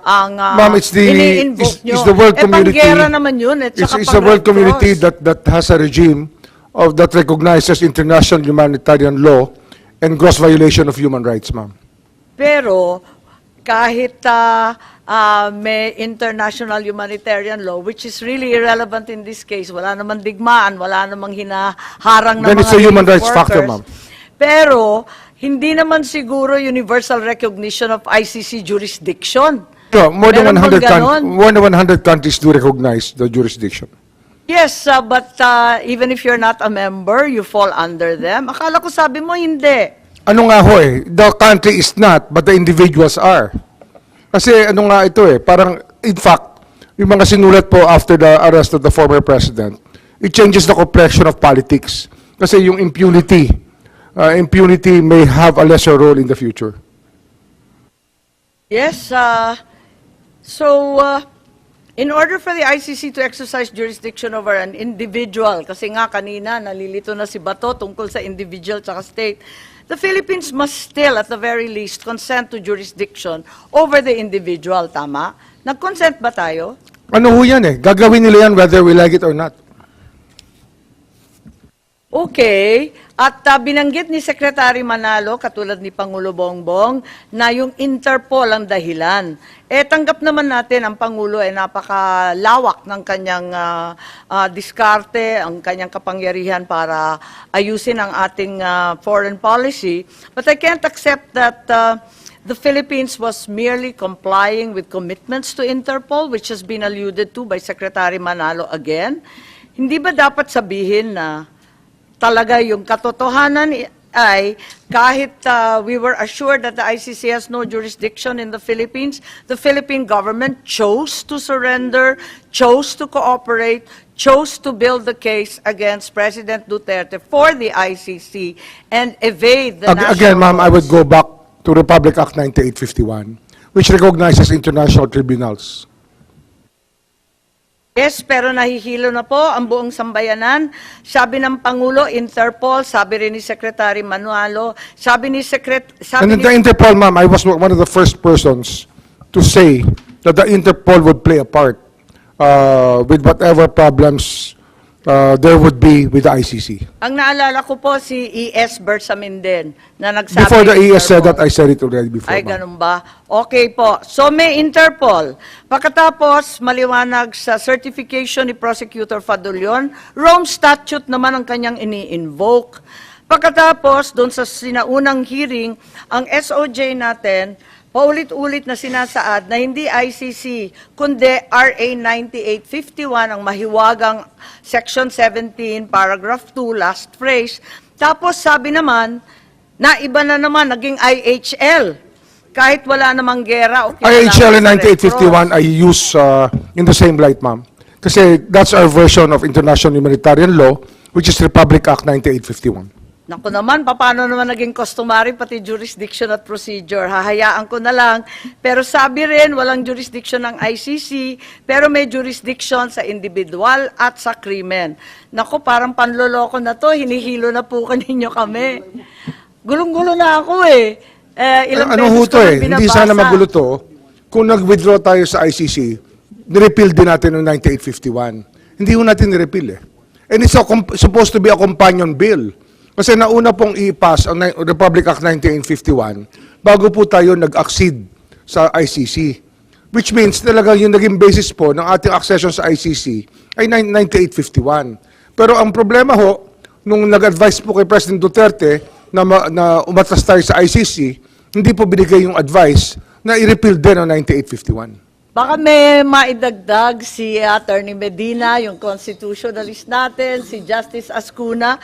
ang Ma'am, it's ini-invoke nyo. the world community. Panggera naman yun. It's the world community that has a regime that recognizes international humanitarian law and gross violation of human rights, ma'am. Pero kahit may international humanitarian law, which is really irrelevant in this case, wala namang digmaan, wala namang hinaharang na Then mga it's a human relief rights factor, workers. ma'am. Pero hindi naman siguro universal recognition of ICC jurisdiction. No, more than Meron 100 bang ganon? more than 100 countries do recognize the jurisdiction. Yes, but even if you're not a member, you fall under them. Akala ko sabi mo hindi. Ano nga ho eh, the country is not, but the individuals are. Kasi ano nga ito eh, parang, in fact, yung mga sinulat po after the arrest of the former president, it changes the complexion of politics. Kasi yung impunity may have a lesser role in the future. Yes, in order for the ICC to exercise jurisdiction over an individual, kasi nga kanina nalilito na si Bato tungkol sa individual tsaka state, the Philippines must still, at the very least, consent to jurisdiction over the individual, tama? Nag-consent ba tayo? Ano ho yan eh, gagawin nila yan whether we like it or not. Okay. At binanggit ni Secretary Manalo, katulad ni Pangulo Bongbong, na yung Interpol ang dahilan. Tanggap naman natin ang Pangulo ay napakalawak ng kanyang diskarte, ang kanyang kapangyarihan para ayusin ang ating foreign policy. But I can't accept that the Philippines was merely complying with commitments to Interpol, which has been alluded to by Secretary Manalo again. Hindi ba dapat sabihin na talaga yung katotohanan ay kahit we were assured that the ICC has no jurisdiction in the Philippines, the Philippine government chose to surrender, chose to cooperate, chose to build the case against President Duterte for the ICC and evade the national Again, ma'am, I would laws. go back to Republic Act 9851, which recognizes international tribunals. Yes, pero nahihilo na po ang buong sambayanan. Sabi ng Pangulo, Interpol, sabi rin ni Secretary Manalo, sabi ni And in the Interpol, ma'am, I was one of the first persons to say that the Interpol would play a part with whatever problems there would be with the ICC. Ang naalala ko po si E.S. Bersamin na nagsabi. Before the ES said Interpol. that, I said it already before, Ay, ma'am. ganun ba? Okay po. So may Interpol. Pagkatapos, maliwanag sa certification ni Prosecutor Fadulion, Rome Statute naman ang kanyang ini-invoke. Pagkatapos, doon sa sinaunang hearing, ang SOJ natin, paulit-ulit na sinasaad na hindi ICC, kundi RA 9851, ang mahiwagang Section 17, Paragraph 2, last phrase. Tapos sabi naman, na iba na naman, naging IHL. Kahit wala namang gera o IHL kinalaman in sa Red Cross. 9851 I use in the same light, ma'am. Kasi that's our version of international humanitarian law, which is Republic Act 9851. Naku naman, paano naman naging customary pati jurisdiction at procedure? Hahayaan ko na lang. Pero sabi rin, walang jurisdiction ng ICC, pero may jurisdiction sa individual at sa krimen. Naku, parang panloloko na to, hinihilo na po kaninyo kami. Gulong-gulo na ako eh. Ilang Ano ho beses to ko na eh, hindi sana binabasa. magulo to. Kung nag-withdraw tayo sa ICC, nirepeal din natin noong 9851. Hindi ho natin nirepeal eh. And it's supposed to be a companion bill. Kasi nauna pong i-pass ang Republic Act 1951 bago po tayo nag-accede sa ICC. Which means talaga yung naging basis po ng ating accession sa ICC ay 9851. Pero ang problema ho, nung nag-advise po kay President Duterte na umatras tayo sa ICC, hindi po binigay yung advice na i-repeal din ang 9851. Baka may maidagdag si Attorney Medina, yung constitutionalist natin, si Justice Ascuna.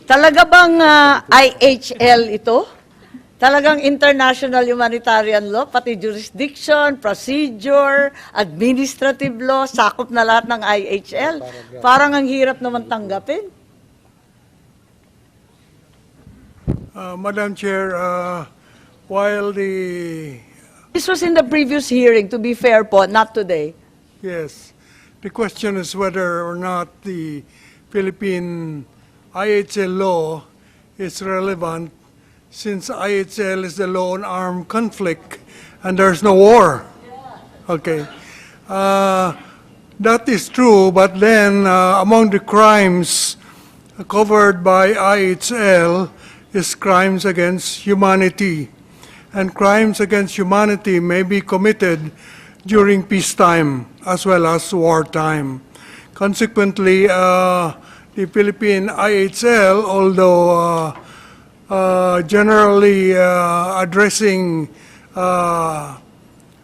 Talaga bang IHL ito? Talagang international humanitarian law, pati jurisdiction, procedure, administrative law, sakop na lahat ng IHL? Parang ang hirap naman tanggapin. Madam Chair, while the This was in the previous hearing, to be fair po, not today. Yes. The question is whether or not the Philippine IHL law is relevant since IHL is the law on armed conflict and there's no war. Okay. That is true, but then among the crimes covered by IHL is crimes against humanity. And crimes against humanity may be committed during peacetime as well as wartime. Consequently, the Philippine IHL, although generally addressing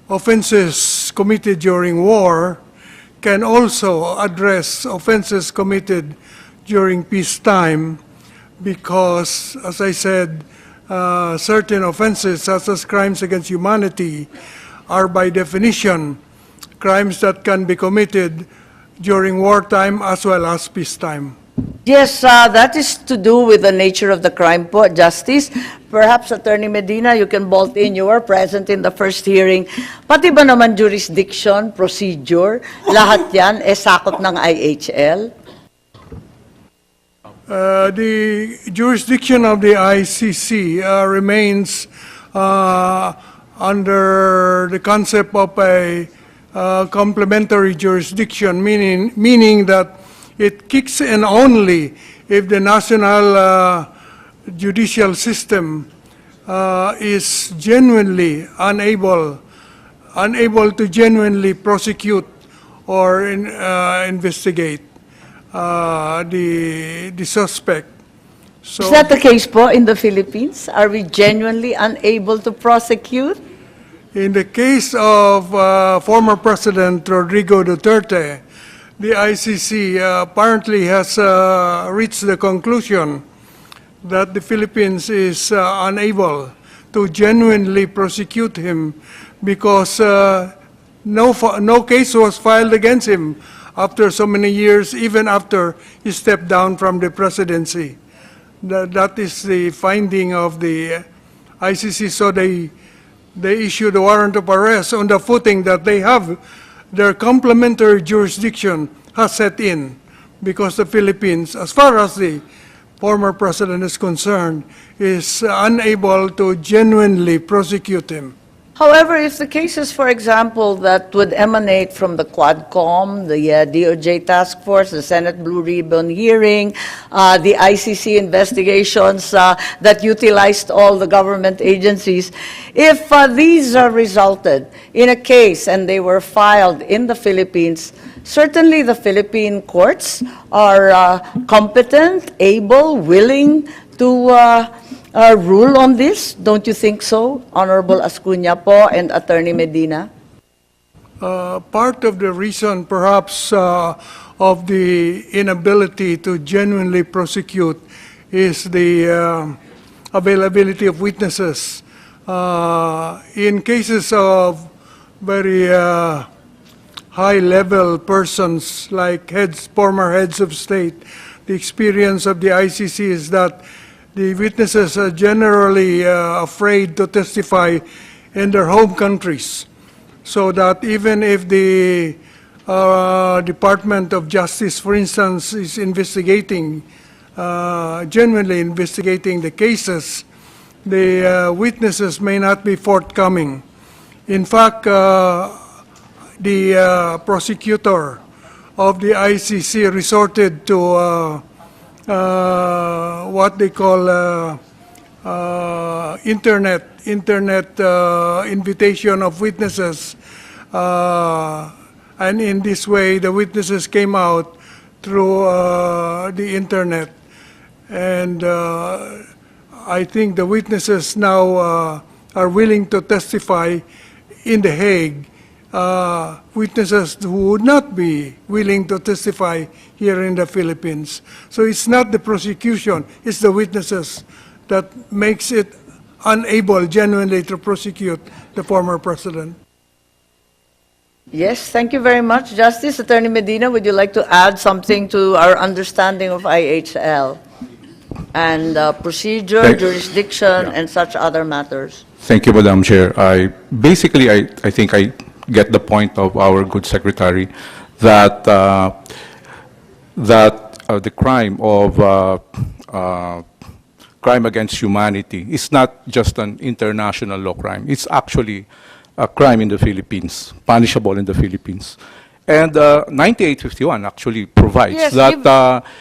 offenses committed during war, can also address offenses committed during peacetime because, as I said, certain offenses, such as crimes against humanity, are by definition crimes that can be committed during wartime as well as peacetime. Yes, that is to do with the nature of the crime po, Justice. Perhaps, Attorney Medina, you can bolt in. You were present in the first hearing. Pati ba naman jurisdiction, procedure, lahat yan, sakop ng IHL? The jurisdiction of the ICC remains under the concept of a complementary jurisdiction, meaning that it kicks in only if the national judicial system is genuinely unable to genuinely prosecute or investigate the suspect. So, Is that the case po in the Philippines? Are we genuinely unable to prosecute? in the case of former President Rodrigo Duterte, the ICC apparently has reached the conclusion that the Philippines is unable to genuinely prosecute him because no case was filed against him after so many years, even after he stepped down from the presidency. That is the finding of the ICC, so they issued a warrant of arrest on the footing that they have their complementary jurisdiction has set in because the Philippines, as far as the former president is concerned, is unable to genuinely prosecute him. However, if the cases, for example, that would emanate from the Quadcom, the DOJ task force, the Senate Blue Ribbon hearing, the ICC investigations that utilized all the government agencies, if these resulted in a case and they were filed in the Philippines, certainly the Philippine courts are competent, able, willing to rule on this? Don't you think so, Honorable Ascuna po and Attorney Medina? Part of the reason, perhaps, of the inability to genuinely prosecute is the availability of witnesses. In cases of very high-level persons like former heads of state, the experience of the ICC is that the witnesses are generally afraid to testify in their home countries, so that even if the Department of Justice, for instance, is investigating, genuinely investigating the cases, the witnesses may not be forthcoming. In fact, the prosecutor of the ICC resorted to what they call internet invitation of witnesses, and in this way the witnesses came out through the internet, and I think the witnesses now are willing to testify in The Hague. Witnesses who would not be willing to testify here in the Philippines. So it's not the prosecution, it's the witnesses that makes it unable genuinely to prosecute the former president. Yes, thank you very much. Justice Attorney Medina, would you like to add something to our understanding of IHL and procedure, Thank- jurisdiction, and such other matters? Thank you, Madam Chair. I think I get the point of our good secretary that the crime of crime against humanity is not just an international law crime. It's actually a crime in the Philippines, punishable in the Philippines. And 9851 actually provides Yes, that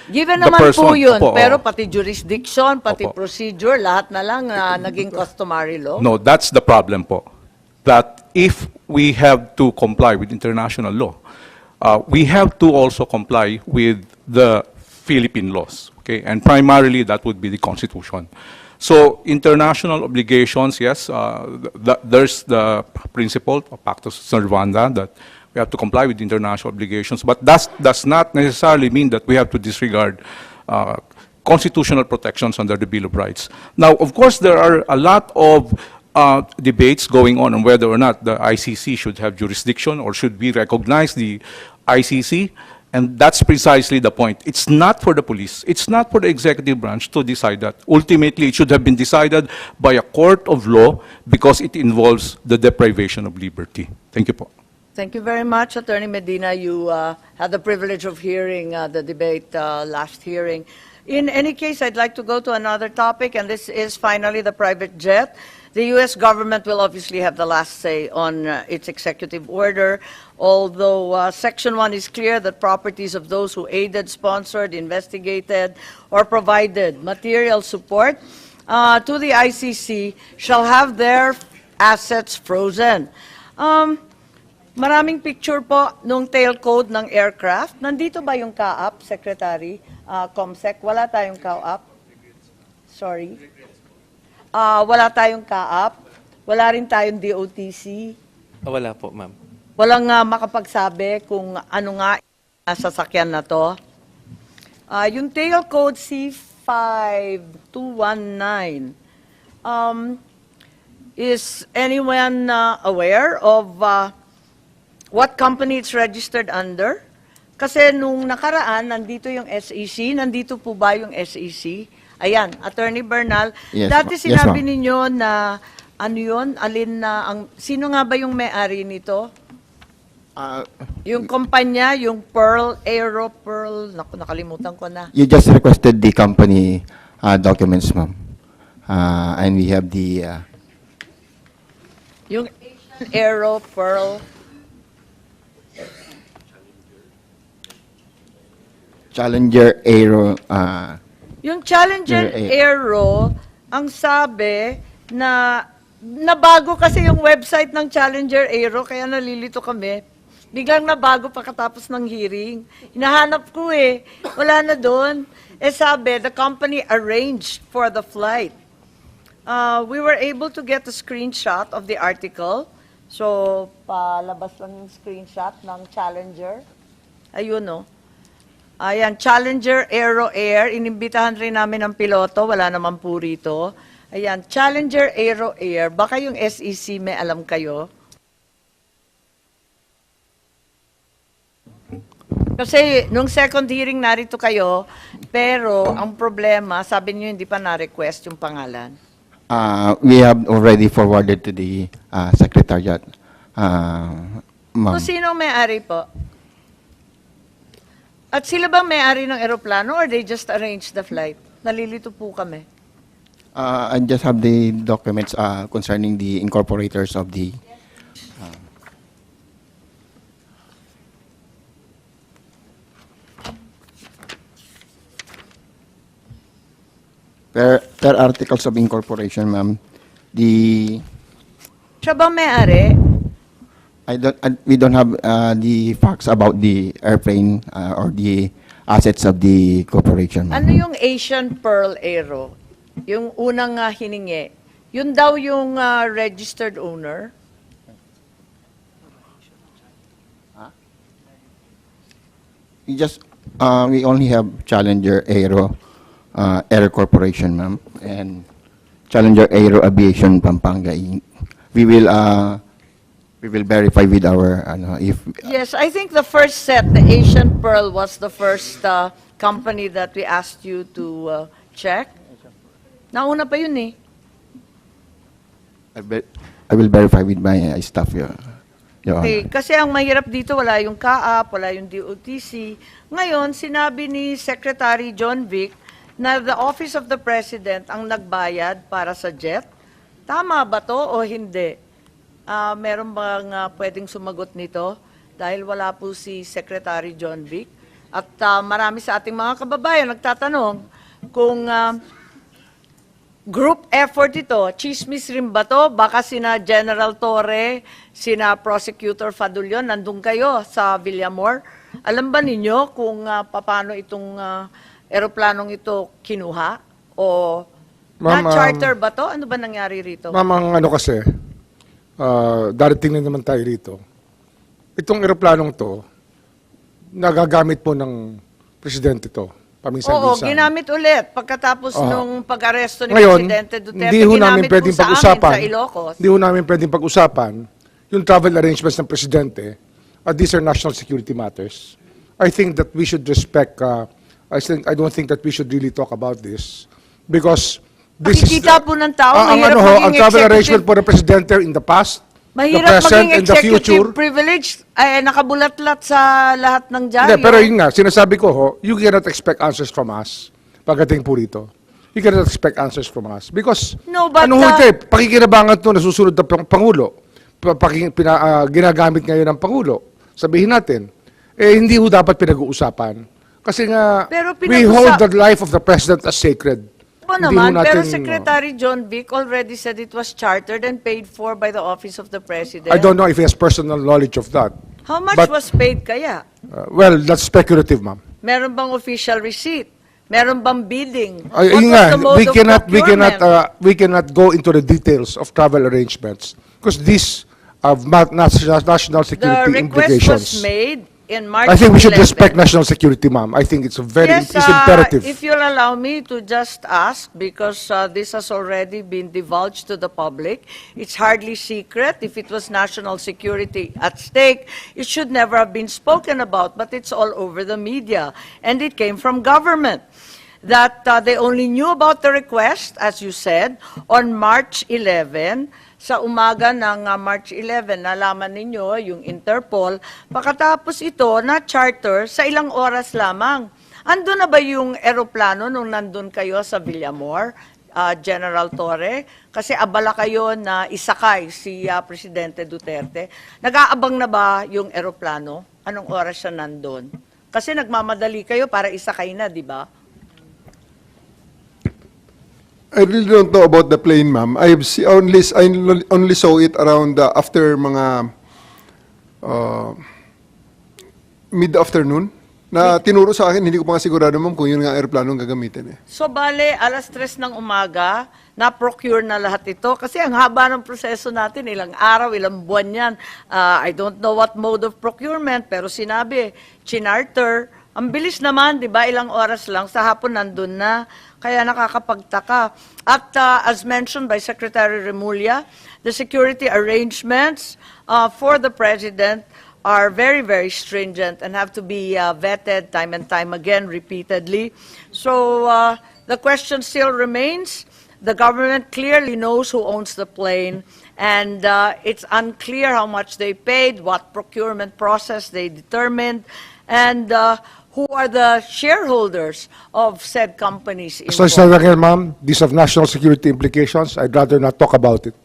given the naman person, po yun, Opo, pero oo. pati jurisdiction, pati Opo. procedure, lahat na lang naging customary law. No, that's the problem po. That if we have to comply with international law, we have to also comply with the Philippine laws, okay? And primarily, that would be the Constitution. So international obligations, yes, there's the principle of Pactus Servanda that we have to comply with international obligations, but that does not necessarily mean that we have to disregard constitutional protections under the Bill of Rights. Now, of course, there are a lot of debates going on whether or not the ICC should have jurisdiction or should we recognize the ICC, and that's precisely the point. It's not for the police, it's not for the executive branch to decide that. Ultimately, it should have been decided by a court of law because it involves the deprivation of liberty. Thank you po. Thank you very much, Attorney Medina. You had the privilege of hearing the debate last hearing. In any case, I'd like to go to another topic, and this is finally the private jet. The U.S. government will obviously have the last say on its executive order, although Section 1 is clear that properties of those who aided, sponsored, investigated, or provided material support to the ICC shall have their assets frozen. Maraming picture po nung tail code ng aircraft. Nandito ba yung CAAP, Secretary? Comsec, wala tayong CAAP. Sorry. Wala tayong CAAP. Wala rin tayong DOTC. Wala po, ma'am. Walang makapagsabi kung ano nga sasakyan na to. Yung tail code C5219, is anyone aware of what company it's registered under? Kasi nung nakaraan, nandito yung SEC. Nandito po ba yung SEC? Ayan, Attorney Bernal. Yes, Dati yes, sinabi ma'am. ninyo na, ano yun, alin na, sino nga ba yung may-ari nito? Yung kumpanya, yung Pearl, Aero Pearl, naku, nakalimutan ko na. You just requested the company documents, ma'am. And we have the... Yung Asian Aero Pearl, Challenger Aero... yung Challenger Air. Aero, ang sabi na nabago kasi yung website ng Challenger Aero, kaya nalilito kami. Biglang nabago pagkatapos ng hearing. Hinahanap ko wala na doon. Sabi, the company arranged for the flight. We were able to get a screenshot of the article. So, palabas lang yung screenshot ng Challenger. Ayun, Ayan, Challenger Aero Air. Inimbitahan rin namin ng piloto. Wala naman po rito. Ayan, Challenger Aero Air. Baka yung SEC may alam kayo. Kasi nung second hearing narito kayo, Pero ang problema, sabi niyo hindi pa na-request yung pangalan. We have already forwarded to the Secretariat. Ma'am. So sino ang may-ari po? At sila ba may-ari ng eroplano or they just arranged the flight? Nalilito po kami. I just have the documents concerning the incorporators of the. Per articles of incorporation, ma'am, the Siya ba may-ari? we don't have the facts about the airplane or the assets of the corporation, ma'am. Ano yung Asian Pearl Aero? Yung unang hiningi. Yun daw yung registered owner? We only have Challenger Aero Air Corporation, ma'am, and Challenger Aero Aviation Pampanga Inc. We will verify with our if Yes, I think the first set, the Asian Pearl, was the first company that we asked you to check. Nauna pa yun eh. I will verify with my staff, Your Okay, Honor. kasi ang mahirap dito, wala yung CAAP, wala yung DOTC. Ngayon, sinabi ni Secretary John Vic na the Office of the President ang nagbayad para sa jet. Tama ba to o hindi? Meron bang pwedeng sumagot nito? Dahil wala po si Secretary John Vic. At marami sa ating mga kababayan nagtatanong kung group effort ito, chismis rin ba to? Baka sina General Torre, sina Prosecutor Fadulion, nandun kayo sa Villamor. Alam ba ninyo kung paano itong eroplanong ito kinuha? O Ma'am, na-charter ba to? Ano ba nangyari rito? Ma'am, ang ano kasi, darating na naman tayo rito. Itong eroplanong to, nagagamit po ng presidente to. Oo, Paminsan-minsan. ginamit ulit pagkatapos nung pag-aresto ni Ngayon, Presidente Duterte. hindi ho namin ginamit pwedeng po sa amin pag-usapan, sa Ilocos. hindi ho namin pwedeng pag-usapan yung travel arrangements ng presidente. These are national security matters. I think that we should respect, I don't think that we should really talk about this because this Makikita po ng tao, ang mahirap ano ho, maging ang travel executive- arrangement po ng presidente in the past, the Mahirap present, maging and the future. executive privilege. Ay, nakabulatlat sa lahat ng dyaryo. Hindi, pero yun nga, sinasabi ko ho, you cannot expect answers from us pagdating po rito. You cannot expect answers from us. Because, No, but, ano ho ito eh, pakikinabangan ito na susunod na Pangulo. Ginagamit ngayon ng Pangulo. Sabihin natin, hindi ho dapat pinag-uusapan. Kasi nga, Pero we hold the life of the President as sacred. Po Hindi naman, ho pero natin, Secretary John Vic already said it was chartered and paid for by the Office of the President. I don't know if he has personal knowledge of that. How much but- was paid kaya? Well, that's speculative, ma'am. Meron bang official receipt? Meron bang bidding? Yun What was nga, the mode of procurement? we cannot go into the details of travel arrangements because these have national The security request was implications. made in March I think we should 11. respect national security, ma'am. I think it's Yes, it's imperative. if you'll allow me to just ask, because this has already been divulged to the public, it's hardly secret. If it was national security at stake, it should never have been spoken about, but it's all over the media, and it came from government. That they only knew about the request, as you said, on March 11. Sa umaga ng March 11, nalaman ninyo yung Interpol. Pagkatapos ito na-charter sa ilang oras lamang. Ando na ba yung eroplano nung nandun kayo sa Villamor, General Torre? Kasi abala kayo na isakay si Presidente Duterte. Nag-aabang na ba yung eroplano? Anong oras siya nandun? Kasi nagmamadali kayo para isakay na, di ba? I really don't know about the plane, ma'am. I only saw it around after mga mid-afternoon. Na tinuro sa akin, hindi ko pa nga sigurado, ma'am, kung yun nga aeroplanong gagamitin eh. So, bale, alas 3 ng umaga, na-procure na lahat ito. Kasi ang haba ng proseso natin, ilang araw, ilang buwan yan. I don't know what mode of procurement, pero sinabi, chinarter. Ang bilis naman, di ba? Ilang oras lang, sa hapon nandun na. Kaya nakakapagtaka. At as mentioned by Secretary Remulla, the security arrangements for the President are very, very stringent and have to be vetted time and time again, repeatedly. So the question still remains. The government clearly knows who owns the plane, and it's unclear how much they paid, what procurement process they determined, and who are the shareholders of said companies So, involved. again, ma'am, these have national security implications. I'd rather not talk about it.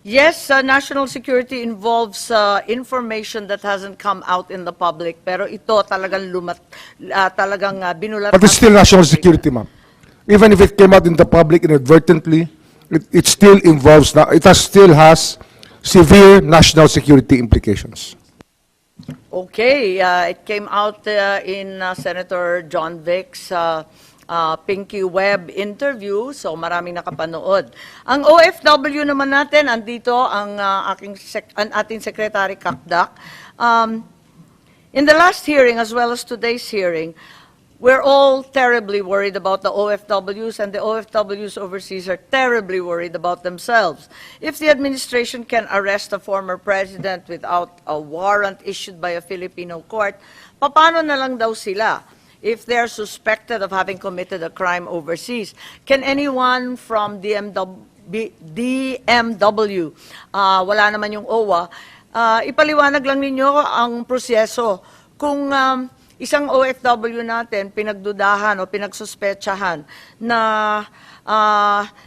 Yes, national security involves information that hasn't come out in the public, pero ito talagang binulat. But it's still national security, ma'am. Even if it came out in the public inadvertently, it still involves, still has severe national security implications. Okay, it came out in Senator John Vic's Pinky Web interview, so maraming nakapanood. Ang OFW naman natin, andito ang ating Secretary Kakdak. In the last hearing, as well as today's hearing, we're all terribly worried about the OFWs, and the OFWs overseas are terribly worried about themselves. If the administration can arrest a former president without a warrant issued by a Filipino court, paano na lang daw sila if they're suspected of having committed a crime overseas? Can anyone from DMW, wala naman yung OWA, ipaliwanag lang ninyo ang proseso kung isang OFW natin pinagdudahan o pinagsuspetsahan na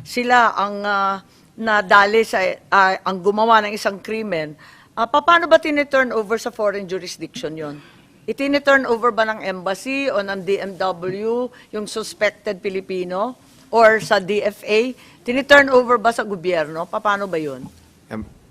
sila ang nadali sa ang gumawa ng isang krimen, paano ba tiniturn over sa foreign jurisdiction yon? Itini-turn over ba ng embassy o ng DMW yung suspected Pilipino or sa DFA? Tini-turn over ba sa gobyerno? Paano ba yun?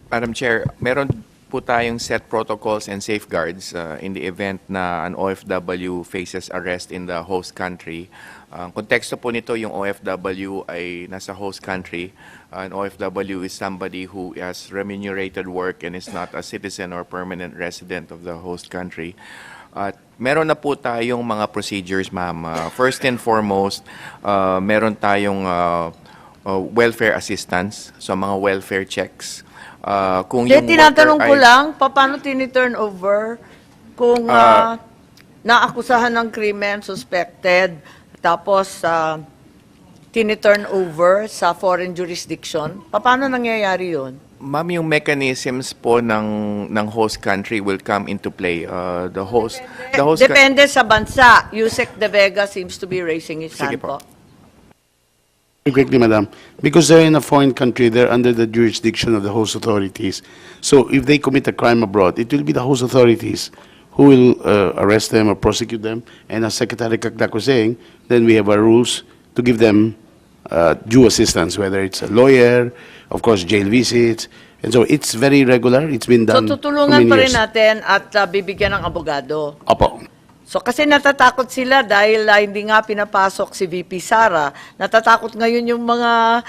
Madam Chair, meron po tayong set protocols and safeguards in the event na an OFW faces arrest in the host country. Ang konteksto po nito, yung OFW ay nasa host country. An OFW is somebody who has remunerated work and is not a citizen or permanent resident of the host country. At meron na po tayong mga procedures, ma'am. First and foremost, meron tayong welfare assistance, so mga welfare checks. Kung yung Tinatanong worker ko ay- lang, paano tini-turn over kung naakusahan ng krimen, suspected, tapos tini-turn over sa foreign jurisdiction? Paano nangyayari yun? Ma'am, yung mechanisms po ng host country will come into play. The host Depende sa bansa. Yusek De Vega seems to be raising his Sige hand po. po. Quickly, Madam, because they're in a foreign country, they're under the jurisdiction of the host authorities. So if they commit a crime abroad, it will be the host authorities who will arrest them or prosecute them. And as Secretary Kakdak was saying, then we have our rules to give them due assistance, whether it's a lawyer, of course, jail visits. And so it's very regular. It's been So done for tutulungan many pa rin years. natin at bibigyan ng abogado. Opo. So kasi natatakot sila dahil hindi nga pinapasok si VP Sara. Natatakot ngayon yung mga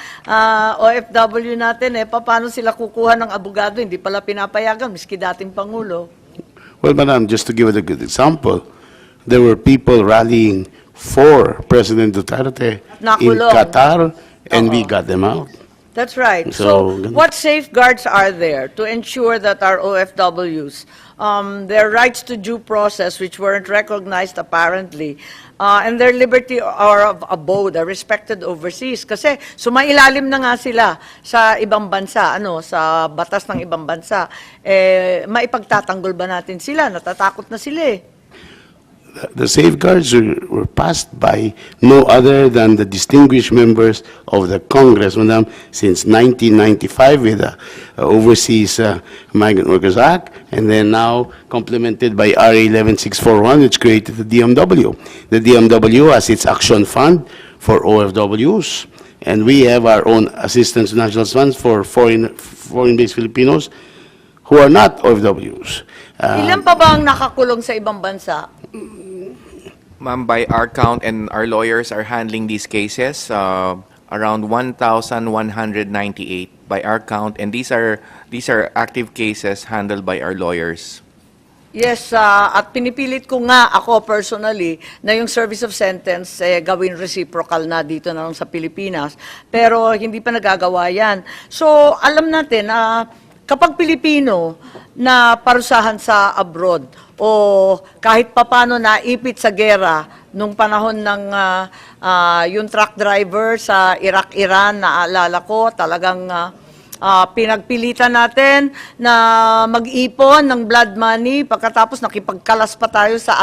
OFW natin paano sila kukuha ng abogado, hindi pala pinapayagan miski dating Pangulo. Well, Madam, just to give it a good example, there were people rallying for President Duterte in Nakulong. Qatar, and we got them out. That's right. So, So what safeguards are there to ensure that our OFWs, their rights to due process, which weren't recognized apparently, and their liberty or of abode are respected overseas? Kasi sumailalim na nga sila sa ibang bansa, sa batas ng ibang bansa. Maipagtatanggol ba natin sila? Natatakot na sila The safeguards were passed by no other than the distinguished members of the Congress, Madam, since 1995 with the Overseas Migrant Workers Act, and then now complemented by RA 11641, which created the DMW. The DMW has its action fund for OFWs, and we have our own assistance to national funds for foreign-based Filipinos who are not OFWs. Ilan pa ba ang nakakulong sa ibang bansa? Ma'am, by our count, and our lawyers are handling these cases, around 1,198 by our count, and these are active cases handled by our lawyers. Yes, at pinipilit ko nga ako personally na yung service of sentence gawin reciprocal na dito na lang sa Pilipinas. Pero hindi pa nagagawa yan. So, alam natin na kapag Pilipino na parusahan sa abroad o kahit papano naipit sa gera nung panahon ng yung truck driver sa Iraq-Iran, naalala ko, talagang pinagpilitan natin na mag-ipon ng blood money pagkatapos nakipagkalas pa tayo sa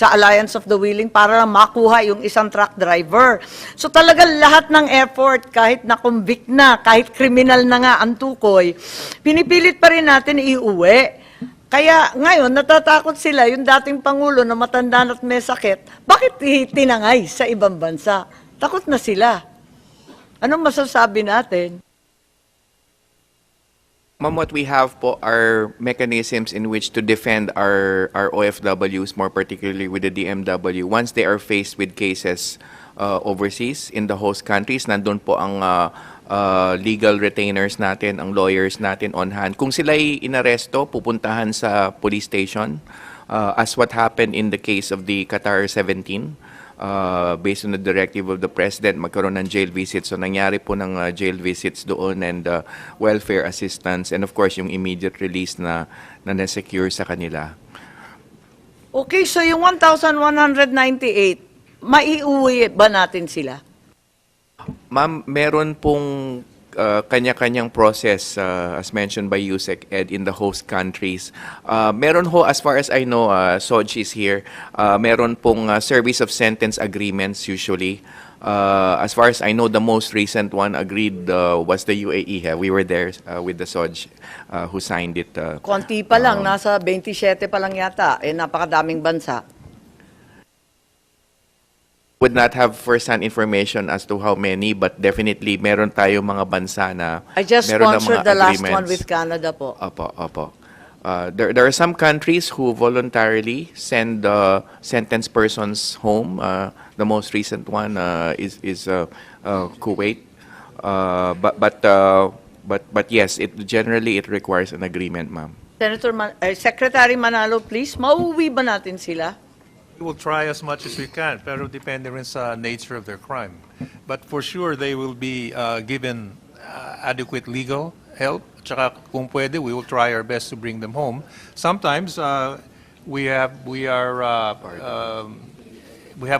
Alliance of the Willing para lang makuha yung isang truck driver. So talagang lahat ng effort, kahit na-convict na, kahit kriminal na nga ang tukoy, pinipilit pa rin natin iuwi. Kaya ngayon, natatakot sila, yung dating Pangulo na matanda at may sakit, bakit tinangay sa ibang bansa? Takot na sila. Anong masasabi natin? Ma'am, what we have po are mechanisms in which to defend our OFWs, more particularly with the DMW. Once they are faced with cases overseas in the host countries, nandun po ang legal retainers natin, ang lawyers natin on hand. Kung sila'y inaresto, pupuntahan sa police station, as what happened in the case of the Qatar 17. Based on the directive of the President, magkaroon ng jail visits. So nangyari po ng jail visits doon and welfare assistance and of course yung immediate release na na-secure sa kanila. Okay, so yung 1,198, maiuwi ba natin sila? Ma'am, meron pong kanya-kanyang process as mentioned by Yusek Ed in the host countries. Meron ho, as far as I know, Soj is here, meron pong service of sentence agreements usually. As far as I know, the most recent one agreed was the UAE. We were there with the Soj who signed it. Konti pa lang, nasa 27 pa lang yata, napakadaming bansa. Would not have first-hand information as to how many, but definitely meron tayo mga bansa na I just meron ng sponsored mga the last one agreements. with Canada po. Opo. There are some countries who voluntarily send sentenced persons home. The most recent one is Kuwait. But yes, generally it requires an agreement, ma'am. Secretary Manalo, please, mauuwi ba natin sila? We will try as much as we can, pero depende rin sa nature of their crime. But for sure, they will be given adequate legal help. Tsaka kung pwede, we will try our best to bring them home. Sometimes we have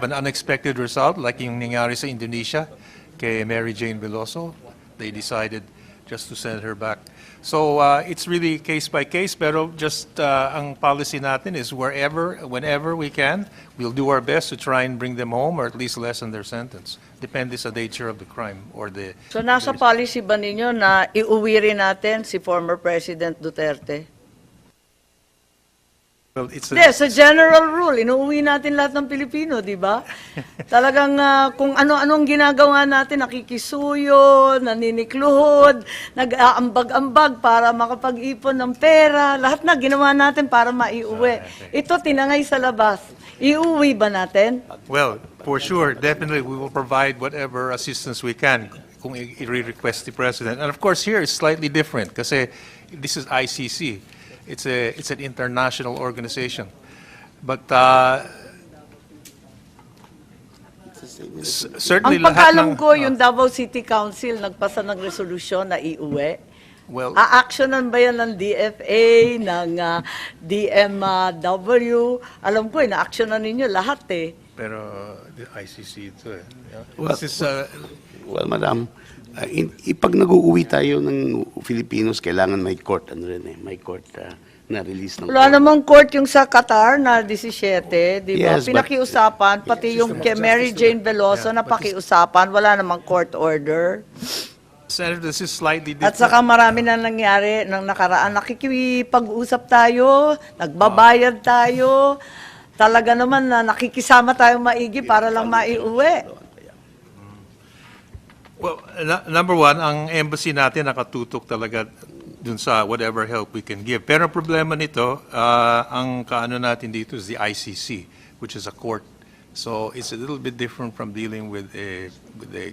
an unexpected result, like yung nangyari sa Indonesia kay Mary Jane Veloso. They decided just to send her back. So it's really case by case, pero just ang policy natin is whenever we can, we'll do our best to try and bring them home or at least lessen their sentence. Depende sa nature of the crime or the... So nasa policy ba ninyo na iuwi rin natin si former President Duterte? Well, it's Hindi, sa general rule, inuuwi natin lahat ng Pilipino, di ba? Talagang kung ano-anong ginagawa natin, nakikisuyo, naninikluhod, nag-aambag-ambag para makapag-ipon ng pera, lahat na ginawa natin para maiuwi. Ito, tinangay sa labas. Iuwi ba natin? Well, for sure, definitely we will provide whatever assistance we can kung i-request the President. And of course here it's slightly different kasi this is ICC. It's an international organization. But certainly Ang lahat pagkalam ng... ko, yung Davao City Council nagpasa ng resolusyon na iuwi. Well, A-actionan ba yan ng DFA, ng DMW? Alam ko, na-actionan ninyo lahat eh. pero the ICC ito eh. Yeah. Well, This is, Well, madam, pag nag-uuwi tayo ng Filipinos, kailangan may court, may court na release ng Wala court. namang court yung sa Qatar na 17, di ba? Yes, but- Pinakiusapan, pati yung kay Mary Jane Veloso na pakiusapan, wala namang court order. Senator, this is slightly At different. saka marami na nangyari ng nakaraan. Nakikipag-usap tayo, nagbabayad tayo, talaga naman na nakikisama tayo maigi para lang maiuwi. Well, number one, ang embassy natin nakatutok talaga dun sa whatever help we can give. Pero ang problema nito, ang kaano natin dito is the ICC, which is a court. So it's a little bit different from dealing with a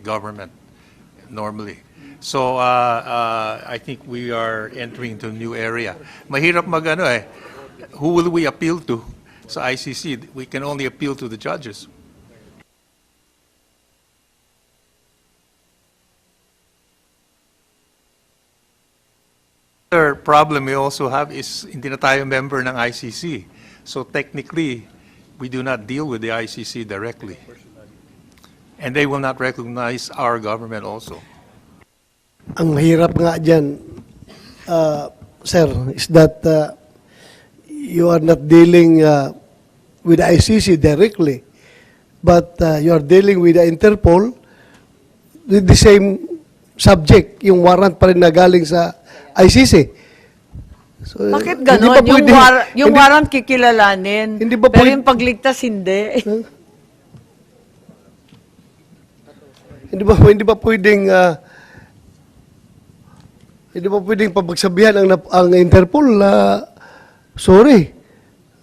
government normally. So I think we are entering into a new area. Mahirap magano eh. Who will we appeal to sa ICC? We can only appeal to the judges. Another problem we also have is hindi na tayo member ng ICC. So technically, we do not deal with the ICC directly. And they will not recognize our government also. Ang mahirap nga dyan, sir, is that you are not dealing with the ICC directly, but you are dealing with the Interpol with the same subject, yung warrant pa rin na galing sa ICC. So, Bakit hindi ganon? ba pwede- Yung hindi- warrant kikilalanin, Hindi ba pero pwede- yung pagligtas hindi. Hindi ba pwedeng hindi ba pwedeng pabagsabihan ang Interpol na sorry,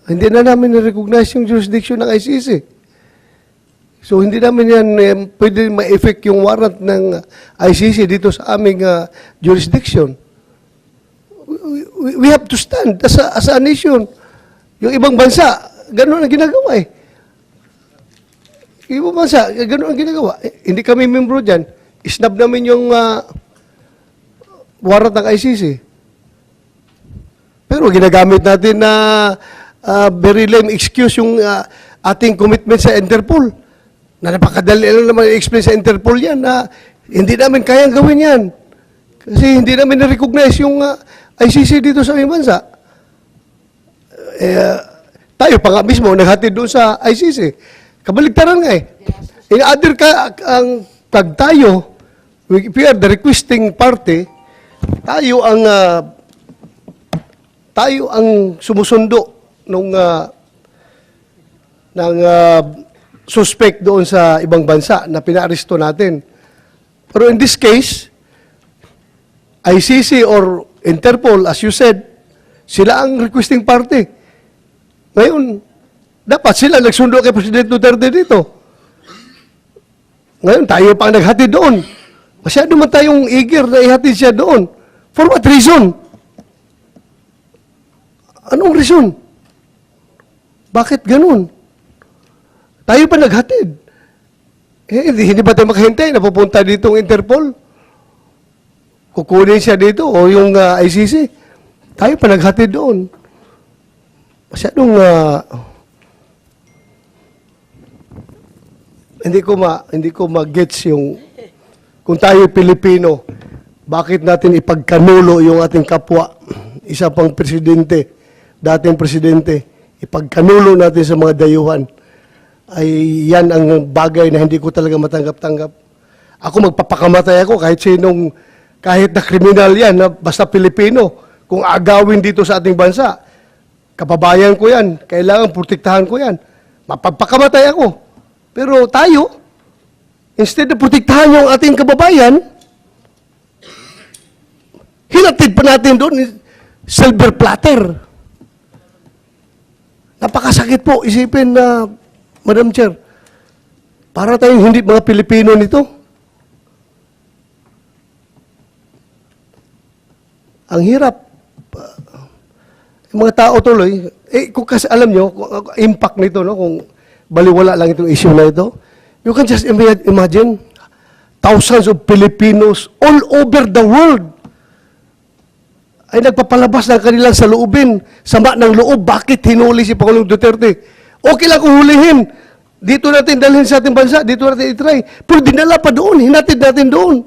hindi na namin na-recognize yung jurisdiction ng ICC. So hindi namin yan pwede ma-effect yung warrant ng ICC dito sa aming jurisdiction. We have to stand as a nation. Yung ibang bansa, gano'n ang ginagawa eh. Yung ibang bansa, gano'n ang ginagawa. Hindi kami membro dyan. Isnab namin yung warrant ng ICC. Pero ginagamit natin na very lame excuse yung ating commitment sa Interpol. Na napakadali lang naman i-explain sa Interpol yan na hindi namin kayang gawin yan. Kasi hindi namin na-recognize yung ICC dito sa aming bansa. Tayo pa nga mismo naghatid doon sa ICC. Kabaligtaran nga eh. In other ang pag tayo, if we are the requesting party, tayo ang sumusundo ng suspect doon sa ibang bansa na pinaaresto natin. Pero in this case, ICC or Interpol, as you said, sila ang requesting party. Ngayon, dapat sila nagsundo kay President Duterte dito. Ngayon, tayo pa ang naghatid doon. Masyado man tayong eager na ihatid siya doon. For what reason? Anong reason? Bakit ganun? Tayo pa naghatid. Hindi ba tayo makahintay na pupunta dito ang Interpol? Kukunin siya dito o yung ICC? Tayo pa naghatid doon. Masyadong hindi ko ma-gets yung kung tayo Pilipino, bakit natin ipagkanulo yung ating kapwa, isa pang presidente, dating presidente, ipagkanulo natin sa mga dayuhan. Ay yan ang bagay na hindi ko talaga matanggap-tanggap. Ako magpapakamatay ako kahit na kriminal yan, basta Pilipino, kung agawin dito sa ating bansa, kababayan ko yan, kailangan protektahan ko yan. Mapagpakamatay ako. Pero tayo, instead na protektahan yung ating kababayan, hinatid pa natin doon, silver platter. Napakasakit po, isipin na, Madam Chair, para tayong hindi mga Pilipino nito. Ang hirap. Yung mga tao tuloy, kung kasi alam nyo, impact nito, no, kung baliwala lang itong issue na ito, you can just imagine thousands of Filipinos all over the world ay nagpapalabas ng kanilang saloobin, sama ng loob, bakit hinuli si Pangulong Duterte. Okay lang kung hulihin. Dito natin dalhin sa ating bansa, dito natin itry. Pero dinala pa doon, hinatid natin doon.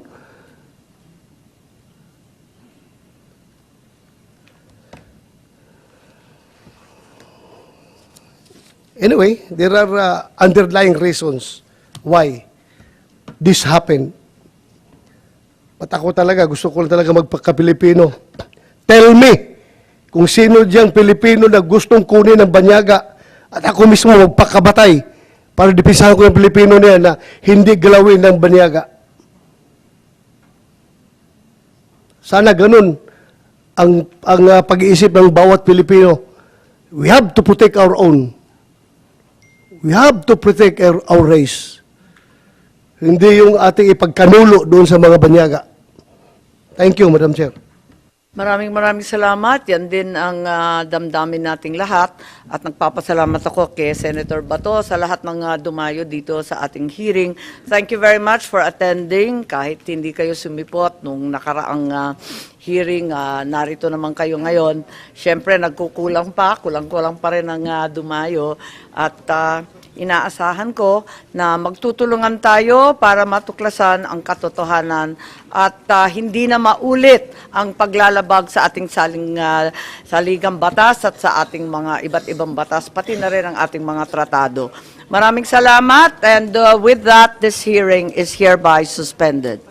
Anyway, there are underlying reasons why this happened. At ako talaga, gusto ko talaga magpaka-Pilipino. Tell me, kung sino diyang Pilipino na gustong kunin ng banyaga at ako mismo magpakabatay para depisahan ko yung Pilipino niya na hindi galawin ng banyaga. Sana ganun ang pag-iisip ng bawat Pilipino. We have to protect our own. We have to protect our race. Hindi yung ating ipagkanulo doon sa mga banyaga. Thank you, Madam Chair. Maraming salamat. Yan din ang damdamin nating lahat. At nagpapasalamat ako kay Senator Bato sa lahat ng dumayo dito sa ating hearing. Thank you very much for attending. Kahit hindi kayo sumipot nung nakaraang hearing, narito naman kayo ngayon. Siyempre, kulang pa rin ang dumayo. At inaasahan ko na magtutulungan tayo para matuklasan ang katotohanan at hindi na maulit ang paglalabag sa ating saligang batas at sa ating mga iba't ibang batas, pati na rin ang ating mga tratado. Maraming salamat, and with that, this hearing is hereby suspended.